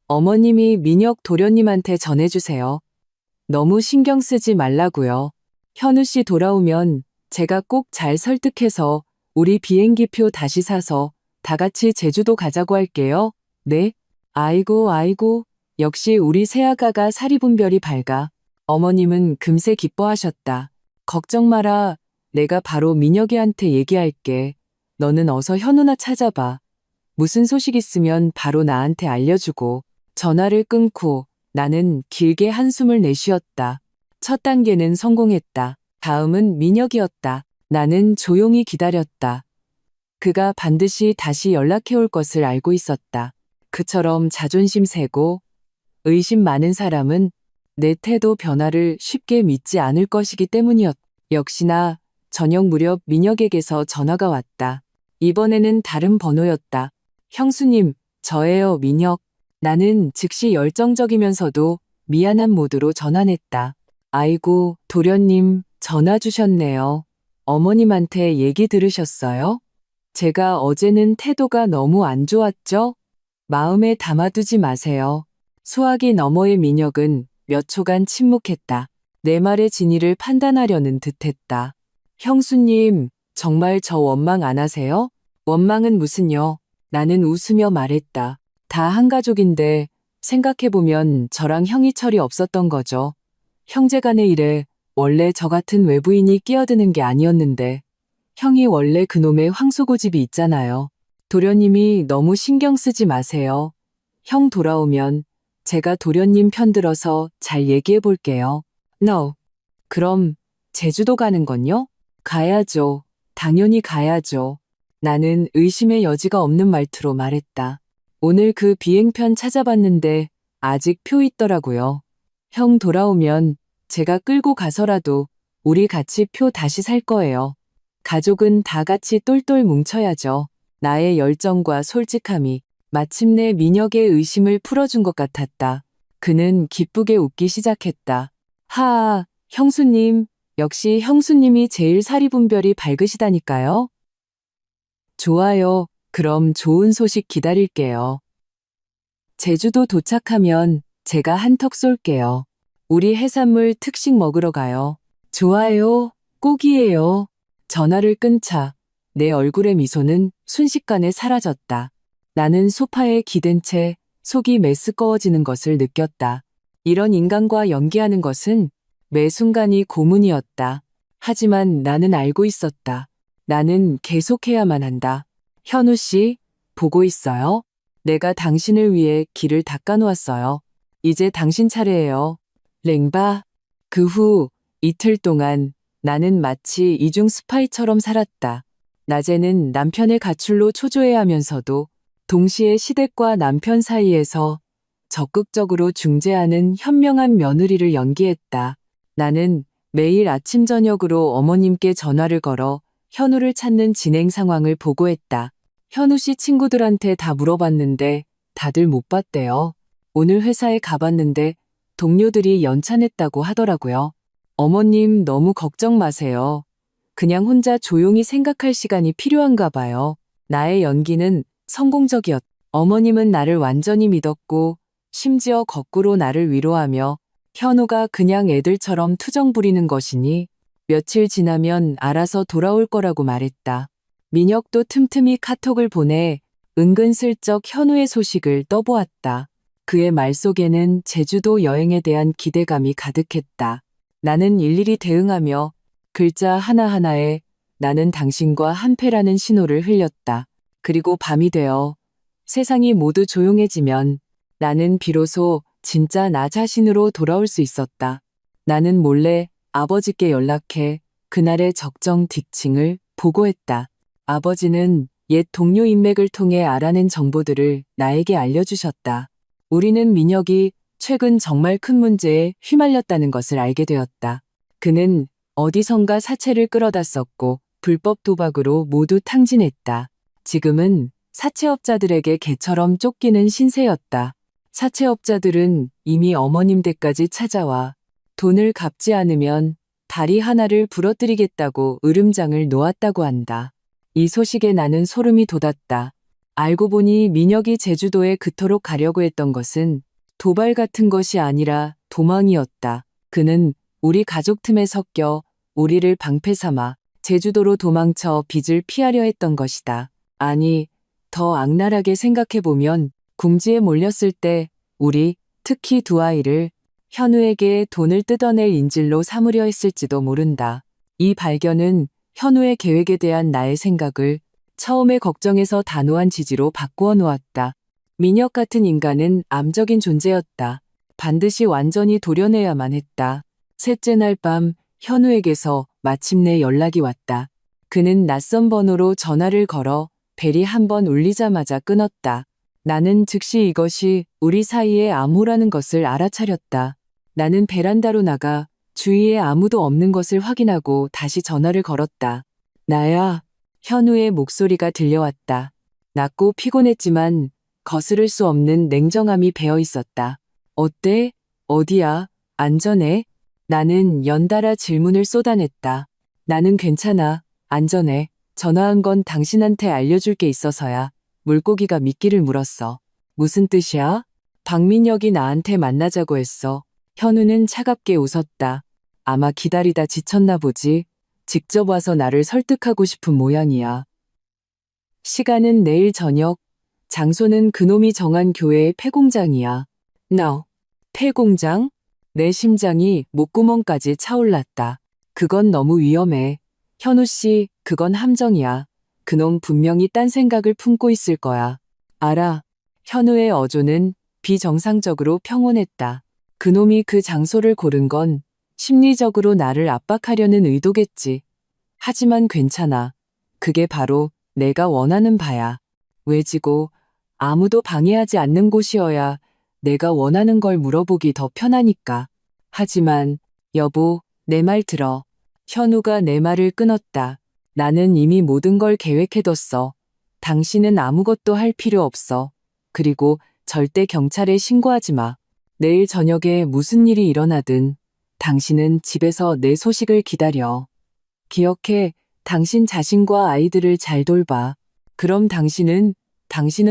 어머님이 민혁 도련님한테 전해주세요. 너무 신경 쓰지 말라고요. 현우 씨 돌아오면 제가 꼭 잘 설득해서 우리 비행기표 다시 사서 다 같이 제주도 가자고 할게요. 네? 아이고 아이고, 역시 우리 새아가가 사리분별이 밝아. 어머님은 금세 기뻐하셨다. 걱정 마라. 내가 바로 민혁이한테 얘기할게. 너는 어서 현우나 찾아봐. 무슨 소식 있으면 바로 나한테 알려주고. 전화를 끊고 나는 길게 한숨을 내쉬었다. 첫 단계는 성공했다. 다음은 민혁이었다. 나는 조용히 기다렸다. 그가 반드시 다시 연락해올 것을 알고 있었다. 그처럼 자존심 세고 의심 많은 사람은 내 태도 변화를 쉽게 믿지 않을 것이기 때문이었다. 역시나 저녁 무렵 민혁에게서 전화가 왔다. 이번에는 다른 번호였다. 형수님, 저예요, 민혁. 나는 즉시 열정적이면서도 미안한 모드로 전환했다. 아이고, 도련님, 전화 주셨네요. 어머님한테 얘기 들으셨어요? 제가 어제는 태도가 너무 안 좋았죠? 마음에 담아두지 마세요. 수화기 너머의 민혁은 몇 초간 침묵했다. 내 말의 진위를 판단하려는 듯했다. 형수님, 정말 저 원망 안 하세요? 원망은 무슨요? 나는 웃으며 말했다. 다 한 가족인데 생각해보면 저랑 형이 철이 없었던 거죠. 형제간의 일에 원래 저 같은 외부인이 끼어드는 게 아니었는데 형이 원래 그놈의 황소고집이 있잖아요. 도련님이 너무 신경 쓰지 마세요. 형 돌아오면 제가 도련님 편들어서 잘 얘기해 볼게요. No. 그럼 제주도 가는 건요? 가야죠. 당연히 가야죠. 나는 의심의 여지가 없는 말투로 말했다. 오늘 그 비행편 찾아봤는데 아직 표 있더라고요. 형 돌아오면 제가 끌고 가서라도 우리 같이 표 다시 살 거예요. 가족은 다 같이 똘똘 뭉쳐야죠. 나의 열정과 솔직함이 마침내 민혁의 의심을 풀어준 것 같았다. 그는 기쁘게 웃기 시작했다. 하아, 형수님, 역시 형수님이 제일 사리분별이 밝으시다니까요. 좋아요. 그럼 좋은 소식 기다릴게요. 제주도 도착하면 제가 한턱 쏠게요. 우리 해산물 특식 먹으러 가요. 좋아요. 꼭이에요. 전화를 끊자 내 얼굴의 미소는 순식간에 사라졌다. 나는 소파에 기댄 채 속이 메스꺼워지는 것을 느꼈다. 이런 인간과 연기하는 것은 매 순간이 고문이었다. 하지만 나는 알고 있었다. 나는 계속해야만 한다. 현우 씨, 보고 있어요? 내가 당신을 위해 길을 닦아놓았어요. 이제 당신 차례예요. 랭바. 그 후 이틀 동안 나는 마치 이중 스파이처럼 살았다. 낮에는 남편의 가출로 초조해하면서도 동시에 시댁과 남편 사이에서 적극적으로 중재하는 현명한 며느리를 연기했다. 나는 매일 아침 저녁으로 어머님께 전화를 걸어 현우를 찾는 진행 상황을 보고했다. 현우 씨 친구들한테 다 물어봤는데 다들 못 봤대요. 오늘 회사에 가봤는데 동료들이 연찬했다고 하더라고요. 어머님 너무 걱정 마세요. 그냥 혼자 조용히 생각할 시간이 필요한가 봐요. 나의 연기는 성공적이었다. 어머님은 나를 완전히 믿었고 심지어 거꾸로 나를 위로하며 현우가 그냥 애들처럼 투정 부리는 것이니 며칠 지나면 알아서 돌아올 거라고 말했다. 민혁도 틈틈이 카톡을 보내 은근슬쩍 현우의 소식을 떠보았다. 그의 말 속에는 제주도 여행에 대한 기대감이 가득했다. 나는 일일이 대응하며 글자 하나하나에 나는 당신과 한패라는 신호를 흘렸다. 그리고 밤이 되어 세상이 모두 조용해지면 나는 비로소 진짜 나 자신으로 돌아올 수 있었다. 나는 몰래 아버지께 연락해 그날의 적정 딕칭을 보고했다. 아버지는 옛 동료 인맥을 통해 알아낸 정보들을 나에게 알려주셨다. 우리는 민혁이 최근 정말 큰 문제에 휘말렸다는 것을 알게 되었다. 그는 어디선가 사채를 끌어다 썼고 불법 도박으로 모두 탕진했다. 지금은 사채업자들에게 개처럼 쫓기는 신세였다. 사채업자들은 이미 어머님 댁까지 찾아와 돈을 갚지 않으면 다리 하나를 부러뜨리겠다고 으름장을 놓았다고 한다. 이 소식에 나는 소름이 돋았다. 알고 보니 민혁이 제주도에 그토록 가려고 했던 것은 도발 같은 것이 아니라 도망이었다. 그는 우리 가족 틈에 섞여 우리를 방패 삼아 제주도로 도망쳐 빚을 피하려 했던 것이다. 아니, 더 악랄하게 생각해보면 궁지에 몰렸을 때 우리, 특히 두 아이를 현우에게 돈을 뜯어낼 인질로 삼으려 했을지도 모른다. 이 발견은 현우의 계획에 대한 나의 생각을 처음에 걱정에서 단호한 지지로 바꾸어 놓았다. 민혁 같은 인간은 암적인 존재였다. 반드시 완전히 도려내야만 했다. 셋째 날 밤 현우에게서 마침내 연락이 왔다. 그는 낯선 번호로 전화를 걸어 벨이 한 번 울리자마자 끊었다. 나는 즉시 이것이 우리 사이의 암호라는 것을 알아차렸다. 나는 베란다로 나가 주위에 아무도 없는 것을 확인하고 다시 전화를 걸었다. 나야. 현우의 목소리가 들려왔다. 낮고 피곤했지만 거스를 수 없는 냉정함이 배어 있었다. 어때? 어디야? 안전해? 나는 연달아 질문을 쏟아냈다. 나는 괜찮아. 안전해. 전화한 건 당신한테 알려줄 게 있어서야. 물고기가 미끼를 물었어. 무슨 뜻이야? 박민혁이 나한테 만나자고 했어. 현우는 차갑게 웃었다. 아마 기다리다 지쳤나 보지. 직접 와서 나를 설득하고 싶은 모양이야. 시간은 내일 저녁. 장소는 그놈이 정한 교회의 폐공장이야. No. 폐공장? 내 심장이 목구멍까지 차올랐다. 그건 너무 위험해. 현우 씨, 그건 함정이야. 그놈 분명히 딴 생각을 품고 있을 거야. 알아. 현우의 어조는 비정상적으로 평온했다. 그놈이 그 장소를 고른 건 심리적으로 나를 압박하려는 의도겠지. 하지만 괜찮아. 그게 바로 내가 원하는 바야. 외지고 아무도 방해하지 않는 곳이어야 내가 원하는 걸 물어보기 더 편하니까. 하지만 여보, 내 말 들어. 현우가 내 말을 끊었다. 나는 이미 모든 걸 계획해뒀어. 당신은 아무것도 할 필요 없어. 그리고 절대 경찰에 신고하지 마. 내일 저녁에 무슨 일이 일어나든 당신은 집에서 내 소식을 기다려. 기억해, 당신 자신과 아이들을 잘 돌봐. 그럼 당신은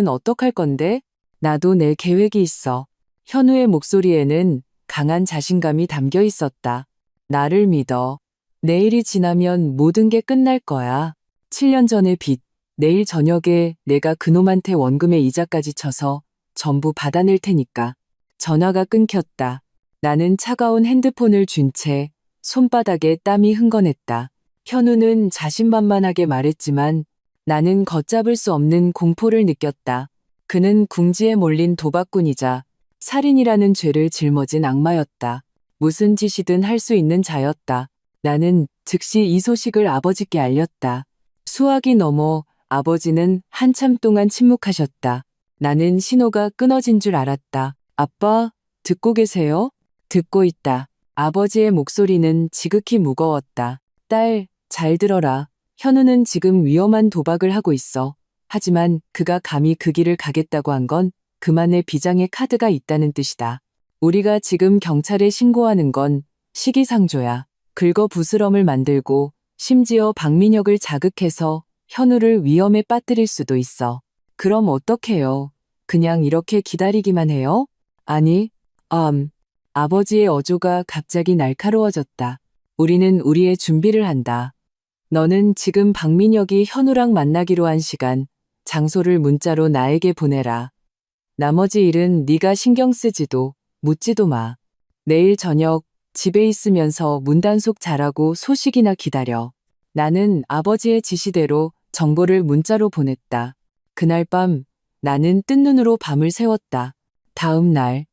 어떡할 건데? 나도 내 계획이 있어. 현우의 목소리에는 강한 자신감이 담겨 있었다. 나를 믿어. 내일이 지나면 모든 게 끝날 거야. 7년 전의 빚. 내일 저녁에 내가 그놈한테 원금의 이자까지 쳐서 전부 받아낼 테니까. 전화가 끊겼다. 나는 차가운 핸드폰을 쥔 채 손바닥에 땀이 흥건했다. 현우는 자신만만하게 말했지만 나는 걷잡을 수 없는 공포를 느꼈다. 그는 궁지에 몰린 도박꾼이자 살인이라는 죄를 짊어진 악마였다. 무슨 짓이든 할 수 있는 자였다. 나는 즉시 이 소식을 아버지께 알렸다. 수화기 넘어 아버지는 한참 동안 침묵하셨다. 나는 신호가 끊어진 줄 알았다. 아빠, 듣고 계세요? 듣고 있다. 아버지의 목소리는 지극히 무거웠다. 딸, 잘 들어라. 현우는 지금 위험한 도박을 하고 있어. 하지만 그가 감히 그 길을 가겠다고 한 건 그만의 비장의 카드가 있다는 뜻이다. 우리가 지금 경찰에 신고하는 건 시기상조야. 긁어부스럼을 만들고 심지어 박민혁을 자극해서 현우를 위험에 빠뜨릴 수도 있어. 그럼 어떡해요? 그냥 이렇게 기다리기만 해요? 아니, 아버지의 어조가 갑자기 날카로워졌다. 우리는 우리의 준비를 한다. 너는 지금 박민혁이 현우랑 만나기로 한 시간, 장소를 문자로 나에게 보내라. 나머지 일은 네가 신경 쓰지도 묻지도 마. 내일 저녁 집에 있으면서 문단속 잘하고 소식이나 기다려. 나는 아버지의 지시대로 정보를 문자로 보냈다. 그날 밤 나는 뜬 눈으로 밤을 새웠다. 다음 날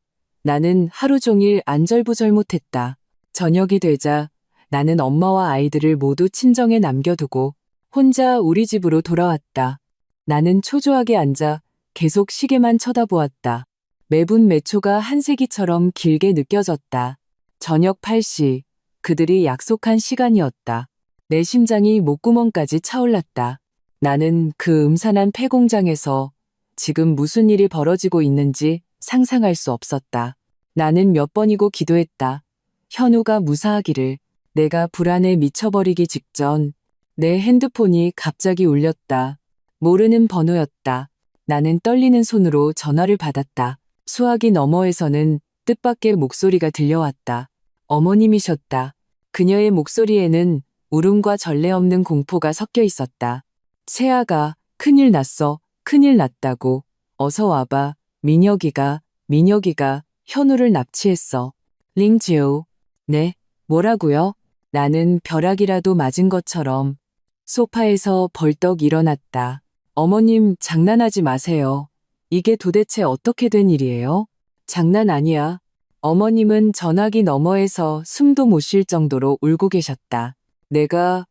나는 하루 종일 안절부절 못했다. 저녁이 되자 나는 엄마와 아이들을 모두 친정에 남겨두고 혼자 우리 집으로 돌아왔다. 나는 초조하게 앉아 계속 시계만 쳐다보았다. 매분 매초가 한세기처럼 길게 느껴졌다. 저녁 8시, 그들이 약속한 시간이었다. 내 심장이 목구멍까지 차올랐다. 나는 그 음산한 폐공장에서 지금 무슨 일이 벌어지고 있는지 상상할 수 없었다. 나는 몇 번이고 기도했다. 현우가 무사하기를. 내가 불안에 미쳐버리기 직전 내 핸드폰이 갑자기 울렸다. 모르는 번호였다. 나는 떨리는 손으로 전화를 받았다. 수화기 너머에서는 뜻밖의 목소리가 들려왔다. 어머님이셨다. 그녀의 목소리에는 울음과 전례 없는 공포가 섞여 있었다. 세아가 큰일 났어. 큰일 났다고. 어서 와봐. 민혁이가 현우를 납치했어. 링지오. 네, 뭐라고요? 나는 벼락이라도 맞은 것처럼 소파에서 벌떡 일어났다. 어머님, 장난하지 마세요. 이게 도대체 어떻게 된 일이에요? 장난 아니야. 어머님은 전화기 너머에서 숨도 못 쉴 정도로 울고 계셨다. 내가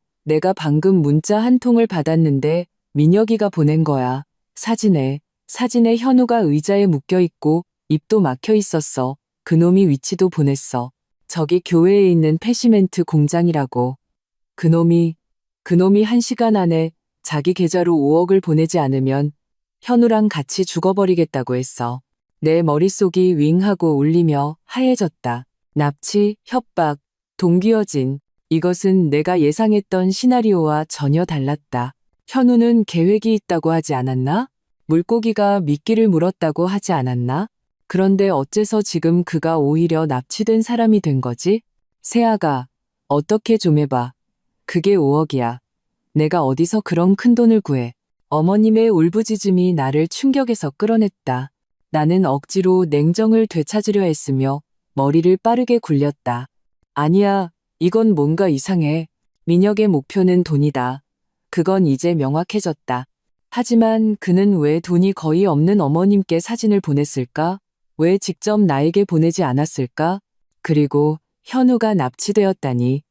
방금 문자 한 통을 받았는데 민혁이가 보낸 거야. 사진에 현우가 의자에 묶여 있고 입도 막혀 있었어. 그놈이 위치도 보냈어. 저기 교회에 있는 패시멘트 공장이라고. 그놈이 1시간 안에 자기 계좌로 5억을 보내지 않으면 현우랑 같이 죽어버리겠다고 했어. 내 머릿속이 윙하고 울리며 하얘졌다. 납치, 협박, 동기어진. 이것은 내가 예상했던 시나리오와 전혀 달랐다. 현우는 계획이 있다고 하지 않았나? 물고기가 미끼를 물었다고 하지 않았나? 그런데 어째서 지금 그가 오히려 납치된 사람이 된 거지? 세아가, 어떻게 좀 해봐. 그게 5억이야. 내가 어디서 그런 큰 돈을 구해. 어머님의 울부짖음이 나를 충격에서 끌어냈다. 나는 억지로 냉정을 되찾으려 했으며 머리를 빠르게 굴렸다. 아니야, 이건 뭔가 이상해. 민혁의 목표는 돈이다. 그건 이제 명확해졌다. 하지만 그는 왜 돈이 거의 없는 어머님께 사진을 보냈을까? 왜 직접 나에게 보내지 않았을까? 그리고 현우가 납치되었다니.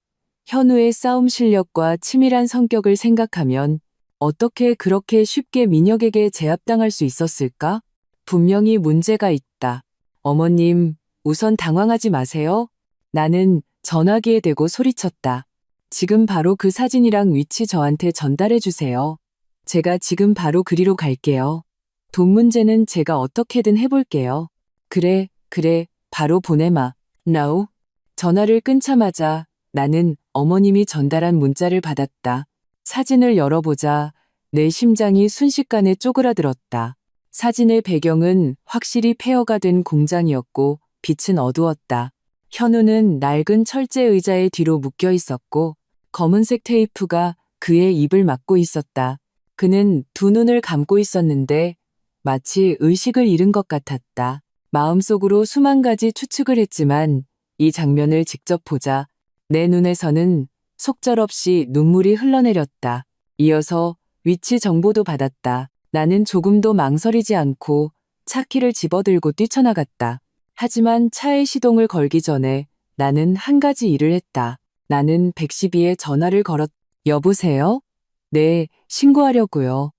현우의 싸움 실력과 치밀한 성격을 생각하면 어떻게 그렇게 쉽게 민혁에게 제압당할 수 있었을까? 분명히 문제가 있다. 어머님, 우선 당황하지 마세요. 나는 전화기에 대고 소리쳤다. 지금 바로 그 사진이랑 위치 저한테 전달해 주세요. 제가 지금 바로 그리로 갈게요. 돈 문제는 제가 어떻게든 해볼게요. 그래, 바로 보내마. No. 전화를 끊자마자 나는 어머님이 전달한 문자를 받았다. 사진을 열어보자 내 심장이 순식간에 쪼그라들었다. 사진의 배경은 확실히 폐허가 된 공장이었고 빛은 어두웠다. 현우는 낡은 철제 의자의 뒤로 묶여 있었고 검은색 테이프가 그의 입을 막고 있었다. 그는 두 눈을 감고 있었는데 마치 의식을 잃은 것 같았다. 마음속으로 수만 가지 추측을 했지만 이 장면을 직접 보자 내 눈에서는 속절없이 눈물이 흘러내렸다. 이어서 위치 정보도 받았다. 나는 조금도 망설이지 않고 차 키를 집어들고 뛰쳐나갔다. 하지만 차에 시동을 걸기 전에 나는 한 가지 일을 했다. 나는 112에 전화를 걸었. 여보세요? 네, 신고하려고요.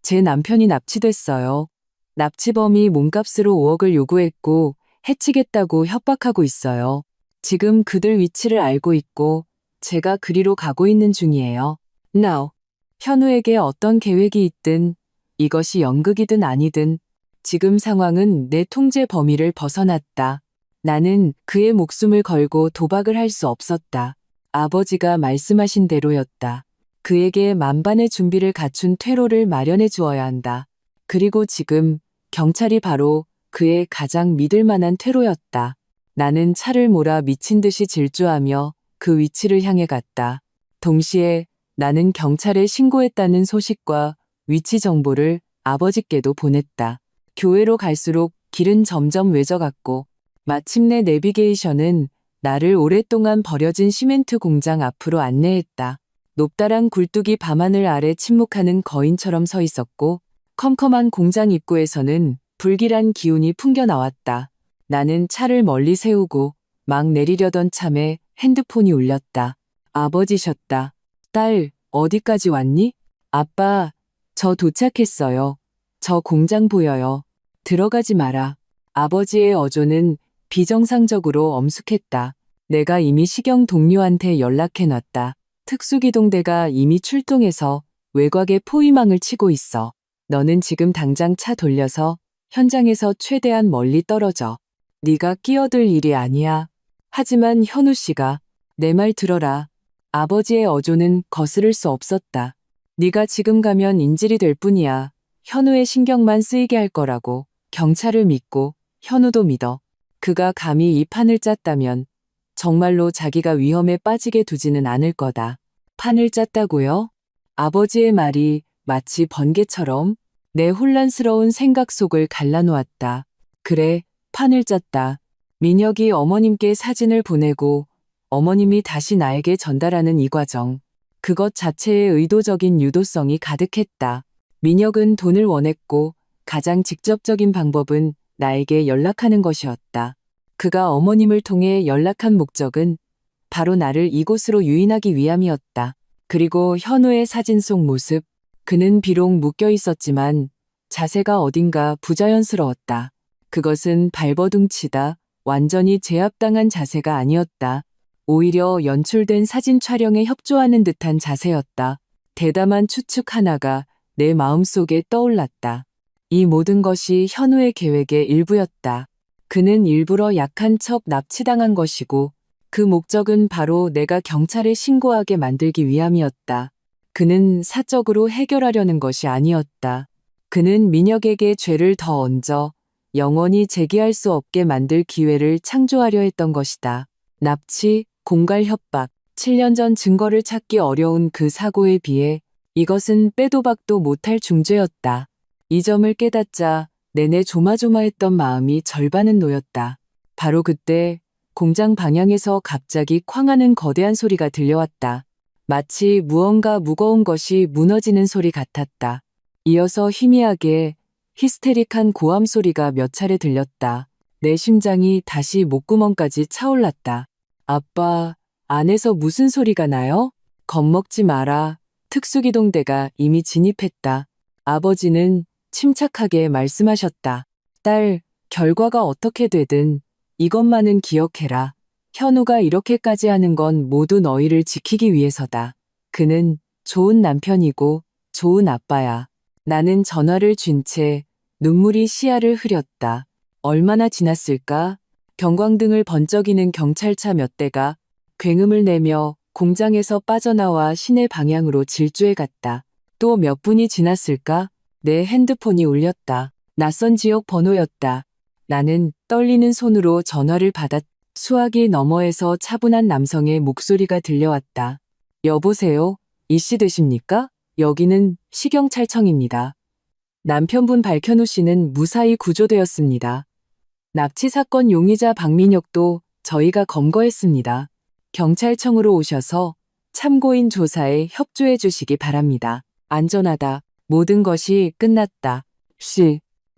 제 남편이 납치됐어요. 납치범이 몸값으로 5억을 요구했고 해치겠다고 협박하고 있어요. 지금 그들 위치를 알고 있고 제가 그리로 가고 있는 중이에요. Now. 현우에게 어떤 계획이 있든 이것이 연극이든 아니든 지금 상황은 내 통제 범위를 벗어났다. 나는 그의 목숨을 걸고 도박을 할 수 없었다. 아버지가 말씀하신 대로였다. 그에게 만반의 준비를 갖춘 퇴로를 마련해 주어야 한다. 그리고 지금 경찰이 바로 그의 가장 믿을 만한 퇴로였다. 나는 차를 몰아 미친 듯이 질주하며 그 위치를 향해 갔다. 동시에 나는 경찰에 신고했다는 소식과 위치 정보를 아버지께도 보냈다. 교회로 갈수록 길은 점점 외져갔고 마침내 내비게이션은 나를 오랫동안 버려진 시멘트 공장 앞으로 안내했다. 높다란 굴뚝이 밤하늘 아래 침묵하는 거인처럼 서 있었고 컴컴한 공장 입구에서는 불길한 기운이 풍겨나왔다. 나는 차를 멀리 세우고 막 내리려던 참에 핸드폰이 울렸다. 아버지셨다. 딸, 어디까지 왔니? 아빠, 저 도착했어요. 저 공장 보여요. 들어가지 마라. 아버지의 어조는 비정상적으로 엄숙했다. 내가 이미 시경 동료한테 연락해놨다. 특수기동대가 이미 출동해서 외곽에 포위망을 치고 있어. 너는 지금 당장 차 돌려서 현장에서 최대한 멀리 떨어져. 네가 끼어들 일이 아니야. 하지만 현우 씨가 내 말 들어라. 아버지의 어조는 거스를 수 없었다. 네가 지금 가면 인질이 될 뿐이야. 현우의 신경만 쓰이게 할 거라고. 경찰을 믿고 현우도 믿어. 그가 감히 이 판을 짰다면 정말로 자기가 위험에 빠지게 두지는 않을 거다. 판을 짰다고요? 아버지의 말이 마치 번개처럼 내 혼란스러운 생각 속을 갈라놓았다. 그래, 판을 짰다. 민혁이 어머님께 사진을 보내고 어머님이 다시 나에게 전달하는 이 과정. 그것 자체에 의도적인 유도성이 가득했다. 민혁은 돈을 원했고 가장 직접적인 방법은 나에게 연락하는 것이었다. 그가 어머님을 통해 연락한 목적은 바로 나를 이곳으로 유인하기 위함이었다. 그리고 현우의 사진 속 모습. 그는 비록 묶여 있었지만 자세가 어딘가 부자연스러웠다. 그것은 발버둥치다, 완전히 제압당한 자세가 아니었다. 오히려 연출된 사진 촬영에 협조하는 듯한 자세였다. 대담한 추측 하나가 내 마음속에 떠올랐다. 이 모든 것이 현우의 계획의 일부였다. 그는 일부러 약한 척 납치당한 것이고 그 목적은 바로 내가 경찰에 신고하게 만들기 위함이었다. 그는 사적으로 해결하려는 것이 아니었다. 그는 민혁에게 죄를 더 얹어 영원히 재기할 수 없게 만들 기회를 창조하려 했던 것이다. 납치, 공갈 협박, 7년 전 증거를 찾기 어려운 그 사고에 비해 이것은 빼도 박도 못할 중죄였다. 이 점을 깨닫자 내내 조마조마했던 마음이 절반은 놓였다. 바로 그때 공장 방향에서 갑자기 쾅 하는 거대한 소리가 들려왔다. 마치 무언가 무거운 것이 무너지는 소리 같았다. 이어서 희미하게 히스테릭한 고함 소리가 몇 차례 들렸다. 내 심장이 다시 목구멍까지 차올랐다. 아빠, 안에서 무슨 소리가 나요? 겁먹지 마라. 특수기동대가 이미 진입했다. 아버지는 침착하게 말씀하셨다. 딸, 결과가 어떻게 되든 이것만은 기억해라. 현우가 이렇게까지 하는 건 모두 너희를 지키기 위해서다. 그는 좋은 남편이고 좋은 아빠야. 나는 전화를 쥔 채 눈물이 시야를 흐렸다. 얼마나 지났을까? 경광등을 번쩍이는 경찰차 몇 대가 굉음을 내며 공장에서 빠져나와 시내 방향으로 질주해 갔다. 또 몇 분이 지났을까? 내 핸드폰이 울렸다. 낯선 지역 번호였다. 나는 떨리는 손으로 전화를 받았다. 수화기 너머에서 차분한 남성의 목소리가 들려왔다. 여보세요? 이씨 되십니까? 여기는 시경찰청입니다. 남편분 박현우 씨는 무사히 구조되었습니다. 납치 사건 용의자 박민혁도 저희가 검거했습니다. 경찰청으로 오셔서 참고인 조사에 협조해 주시기 바랍니다. 안전하다. 모든 것이 끝났다.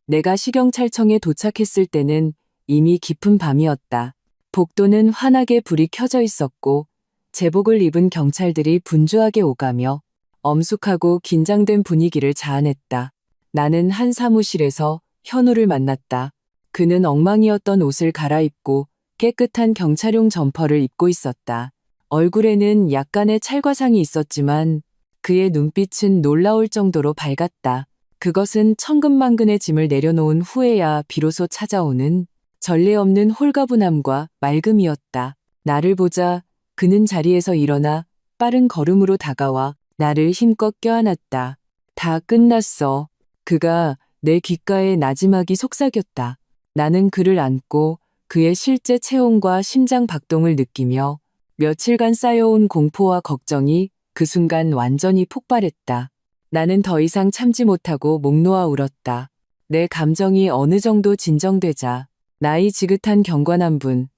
내가 시경찰청에 도착했을 때는 이미 깊은 밤이었다. 복도는 환하게 불이 켜져 있었고 제복을 입은 경찰들이 분주하게 오가며 엄숙하고 긴장된 분위기를 자아냈다. 나는 한 사무실에서 현우를 만났다. 그는 엉망이었던 옷을 갈아입고 깨끗한 경찰용 점퍼를 입고 있었다. 얼굴에는 약간의 찰과상이 있었지만 그의 눈빛은 놀라울 정도로 밝았다. 그것은 천근만근의 짐을 내려놓은 후에야 비로소 찾아오는 전례 없는 홀가분함과 맑음이었다. 나를 보자 그는 자리에서 일어나 빠른 걸음으로 다가와 나를 힘껏 껴안았다. 다 끝났어. 그가 내 귓가에 나지막이 속삭였다. 나는 그를 안고 그의 실제 체온과 심장 박동을 느끼며 며칠간 쌓여온 공포와 걱정이 그 순간 완전히 폭발했다. 나는 더 이상 참지 못하고 목 놓아 울었다. 내 감정이 어느 정도 진정되자 나이 지긋한 경관한 분,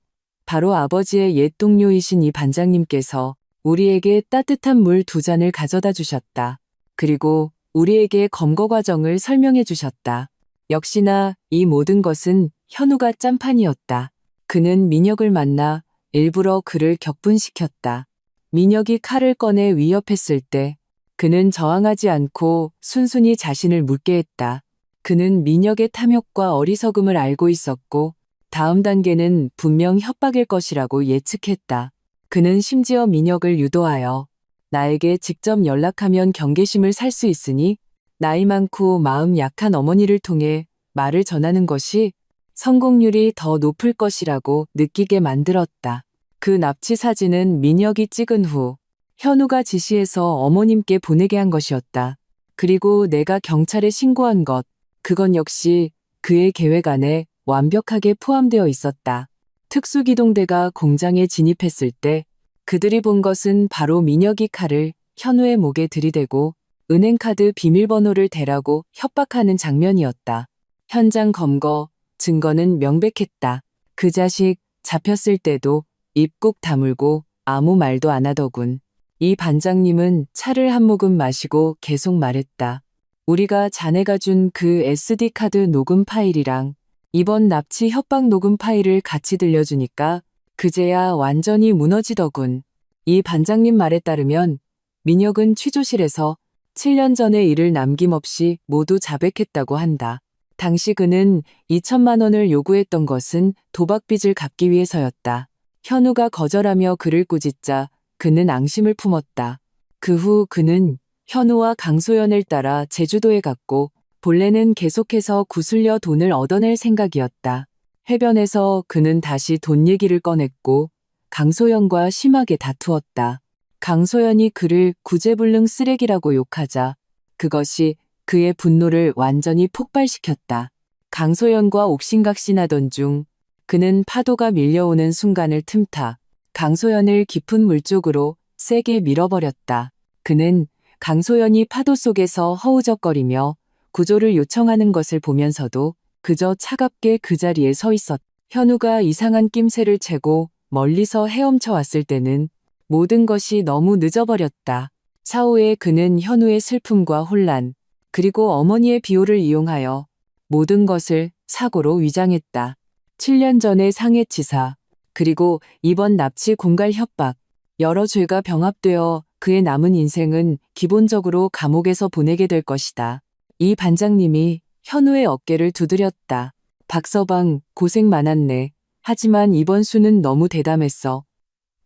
바로 아버지의 옛 동료이신 이 반장님께서 우리에게 따뜻한 물 2잔을 가져다 주셨다. 그리고 우리에게 검거 과정을 설명해 주셨다. 역시나 이 모든 것은 현우가 짠판이었다. 그는 민혁을 만나 일부러 그를 격분시켰다. 민혁이 칼을 꺼내 위협했을 때 그는 저항하지 않고 순순히 자신을 묻게 했다. 그는 민혁의 탐욕과 어리석음을 알고 있었고 다음 단계는 분명 협박일 것이라고 예측했다. 그는 심지어 민혁을 유도하여 나에게 직접 연락하면 경계심을 살 수 있으니 나이 많고 마음 약한 어머니를 통해 말을 전하는 것이 성공률이 더 높을 것이라고 느끼게 만들었다. 그 납치 사진은 민혁이 찍은 후 현우가 지시해서 어머님께 보내게 한 것이었다. 그리고 내가 경찰에 신고한 것, 그건 역시 그의 계획 안에 완벽하게 포함되어 있었다. 특수기동대가 공장에 진입했을 때 그들이 본 것은 바로 민혁이 칼을 현우의 목에 들이대고 은행카드 비밀번호를 대라고 협박하는 장면이었다. 현장 검거, 증거는 명백했다. 그 자식 잡혔을 때도 입 꾹 다물고 아무 말도 안 하더군. 이 반장님은 차를 한 모금 마시고 계속 말했다. 우리가 자네가 준 그 SD카드 녹음 파일이랑 이번 납치 협박 녹음 파일을 같이 들려주니까 그제야 완전히 무너지더군. 이 반장님 말에 따르면 민혁은 취조실에서 7년 전의 일을 남김없이 모두 자백했다고 한다. 당시 그는 2천만 원을 요구했던 것은 도박빚을 갚기 위해서였다. 현우가 거절하며 그를 꾸짖자 그는 앙심을 품었다. 그 후 그는 현우와 강소연을 따라 제주도에 갔고 본래는 계속해서 구슬려 돈을 얻어낼 생각이었다. 해변에서 그는 다시 돈 얘기를 꺼냈고 강소연과 심하게 다투었다. 강소연이 그를 구제불능 쓰레기라고 욕하자 그것이 그의 분노를 완전히 폭발시켰다. 강소연과 옥신각신하던 중 그는 파도가 밀려오는 순간을 틈타 강소연을 깊은 물 쪽으로 세게 밀어버렸다. 그는 강소연이 파도 속에서 허우적거리며 구조를 요청하는 것을 보면서도 그저 차갑게 그 자리에 서 있었다. 현우가 이상한 낌새를 채고 멀리서 헤엄쳐 왔을 때는 모든 것이 너무 늦어버렸다. 사후에 그는 현우의 슬픔과 혼란, 그리고 어머니의 비호를 이용하여 모든 것을 사고로 위장했다. 7년 전의 상해치사, 그리고 이번 납치 공갈 협박, 여러 죄가 병합되어 그의 남은 인생은 기본적으로 감옥에서 보내게 될 것이다. 이 반장님이 현우의 어깨를 두드렸다. 박서방, 고생 많았네. 하지만 이번 수는 너무 대담했어.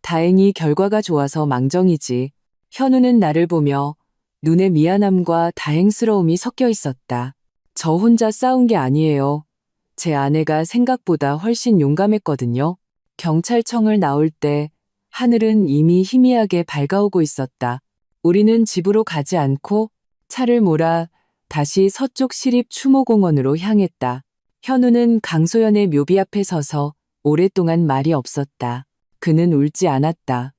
다행히 결과가 좋아서 망정이지. 현우는 나를 보며 눈에 미안함과 다행스러움이 섞여 있었다. 저 혼자 싸운 게 아니에요. 제 아내가 생각보다 훨씬 용감했거든요. 경찰청을 나올 때 하늘은 이미 희미하게 밝아오고 있었다. 우리는 집으로 가지 않고 차를 몰아 다시 서쪽 시립 추모공원으로 향했다. 현우는 강소연의 묘비 앞에 서서 오랫동안 말이 없었다. 그는 울지 않았다.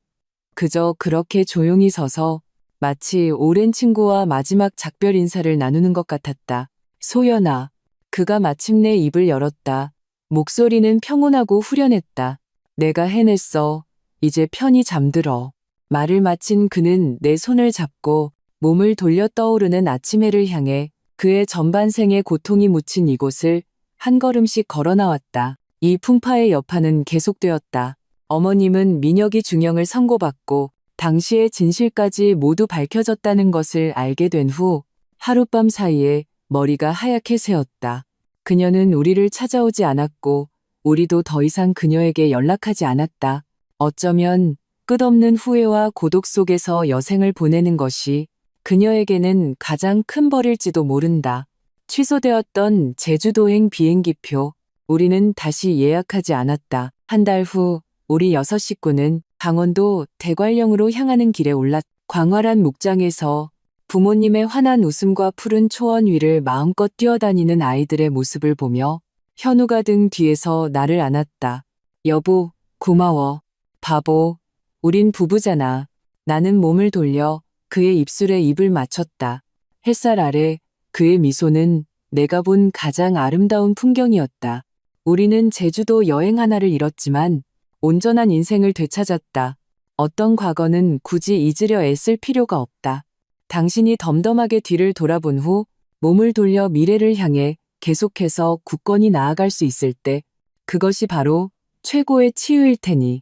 그저 그렇게 조용히 서서 마치 오랜 친구와 마지막 작별 인사를 나누는 것 같았다. 소연아. 그가 마침내 입을 열었다. 목소리는 평온하고 후련했다. 내가 해냈어. 이제 편히 잠들어. 말을 마친 그는 내 손을 잡고 몸을 돌려 떠오르는 아침 해를 향해 그의 전반생의 고통이 묻힌 이곳을 한 걸음씩 걸어 나왔다. 이 풍파의 여파는 계속되었다. 어머님은 민혁이 중형을 선고받고 당시의 진실까지 모두 밝혀졌다는 것을 알게 된 후 하룻밤 사이에 머리가 하얗게 새었다. 그녀는 우리를 찾아오지 않았고 우리도 더 이상 그녀에게 연락하지 않았다. 어쩌면 끝없는 후회와 고독 속에서 여생을 보내는 것이 그녀에게는 가장 큰 벌일지도 모른다. 취소되었던 제주도행 비행기표, 우리는 다시 예약하지 않았다. 한 달 후 우리 6 식구는 강원도 대관령으로 향하는 길에 올랐다. 광활한 목장에서 부모님의 환한 웃음과 푸른 초원 위를 마음껏 뛰어다니는 아이들의 모습을 보며 현우가 등 뒤에서 나를 안았다. 여보, 고마워. 바보, 우린 부부잖아. 나는 몸을 돌려 그의 입술에 입을 맞췄다. 햇살 아래 그의 미소는 내가 본 가장 아름다운 풍경이었다. 우리는 제주도 여행 하나를 잃었지만 온전한 인생을 되찾았다. 어떤 과거는 굳이 잊으려 애쓸 필요가 없다. 당신이 덤덤하게 뒤를 돌아본 후 몸을 돌려 미래를 향해 계속해서 굳건히 나아갈 수 있을 때 그것이 바로 최고의 치유일 테니.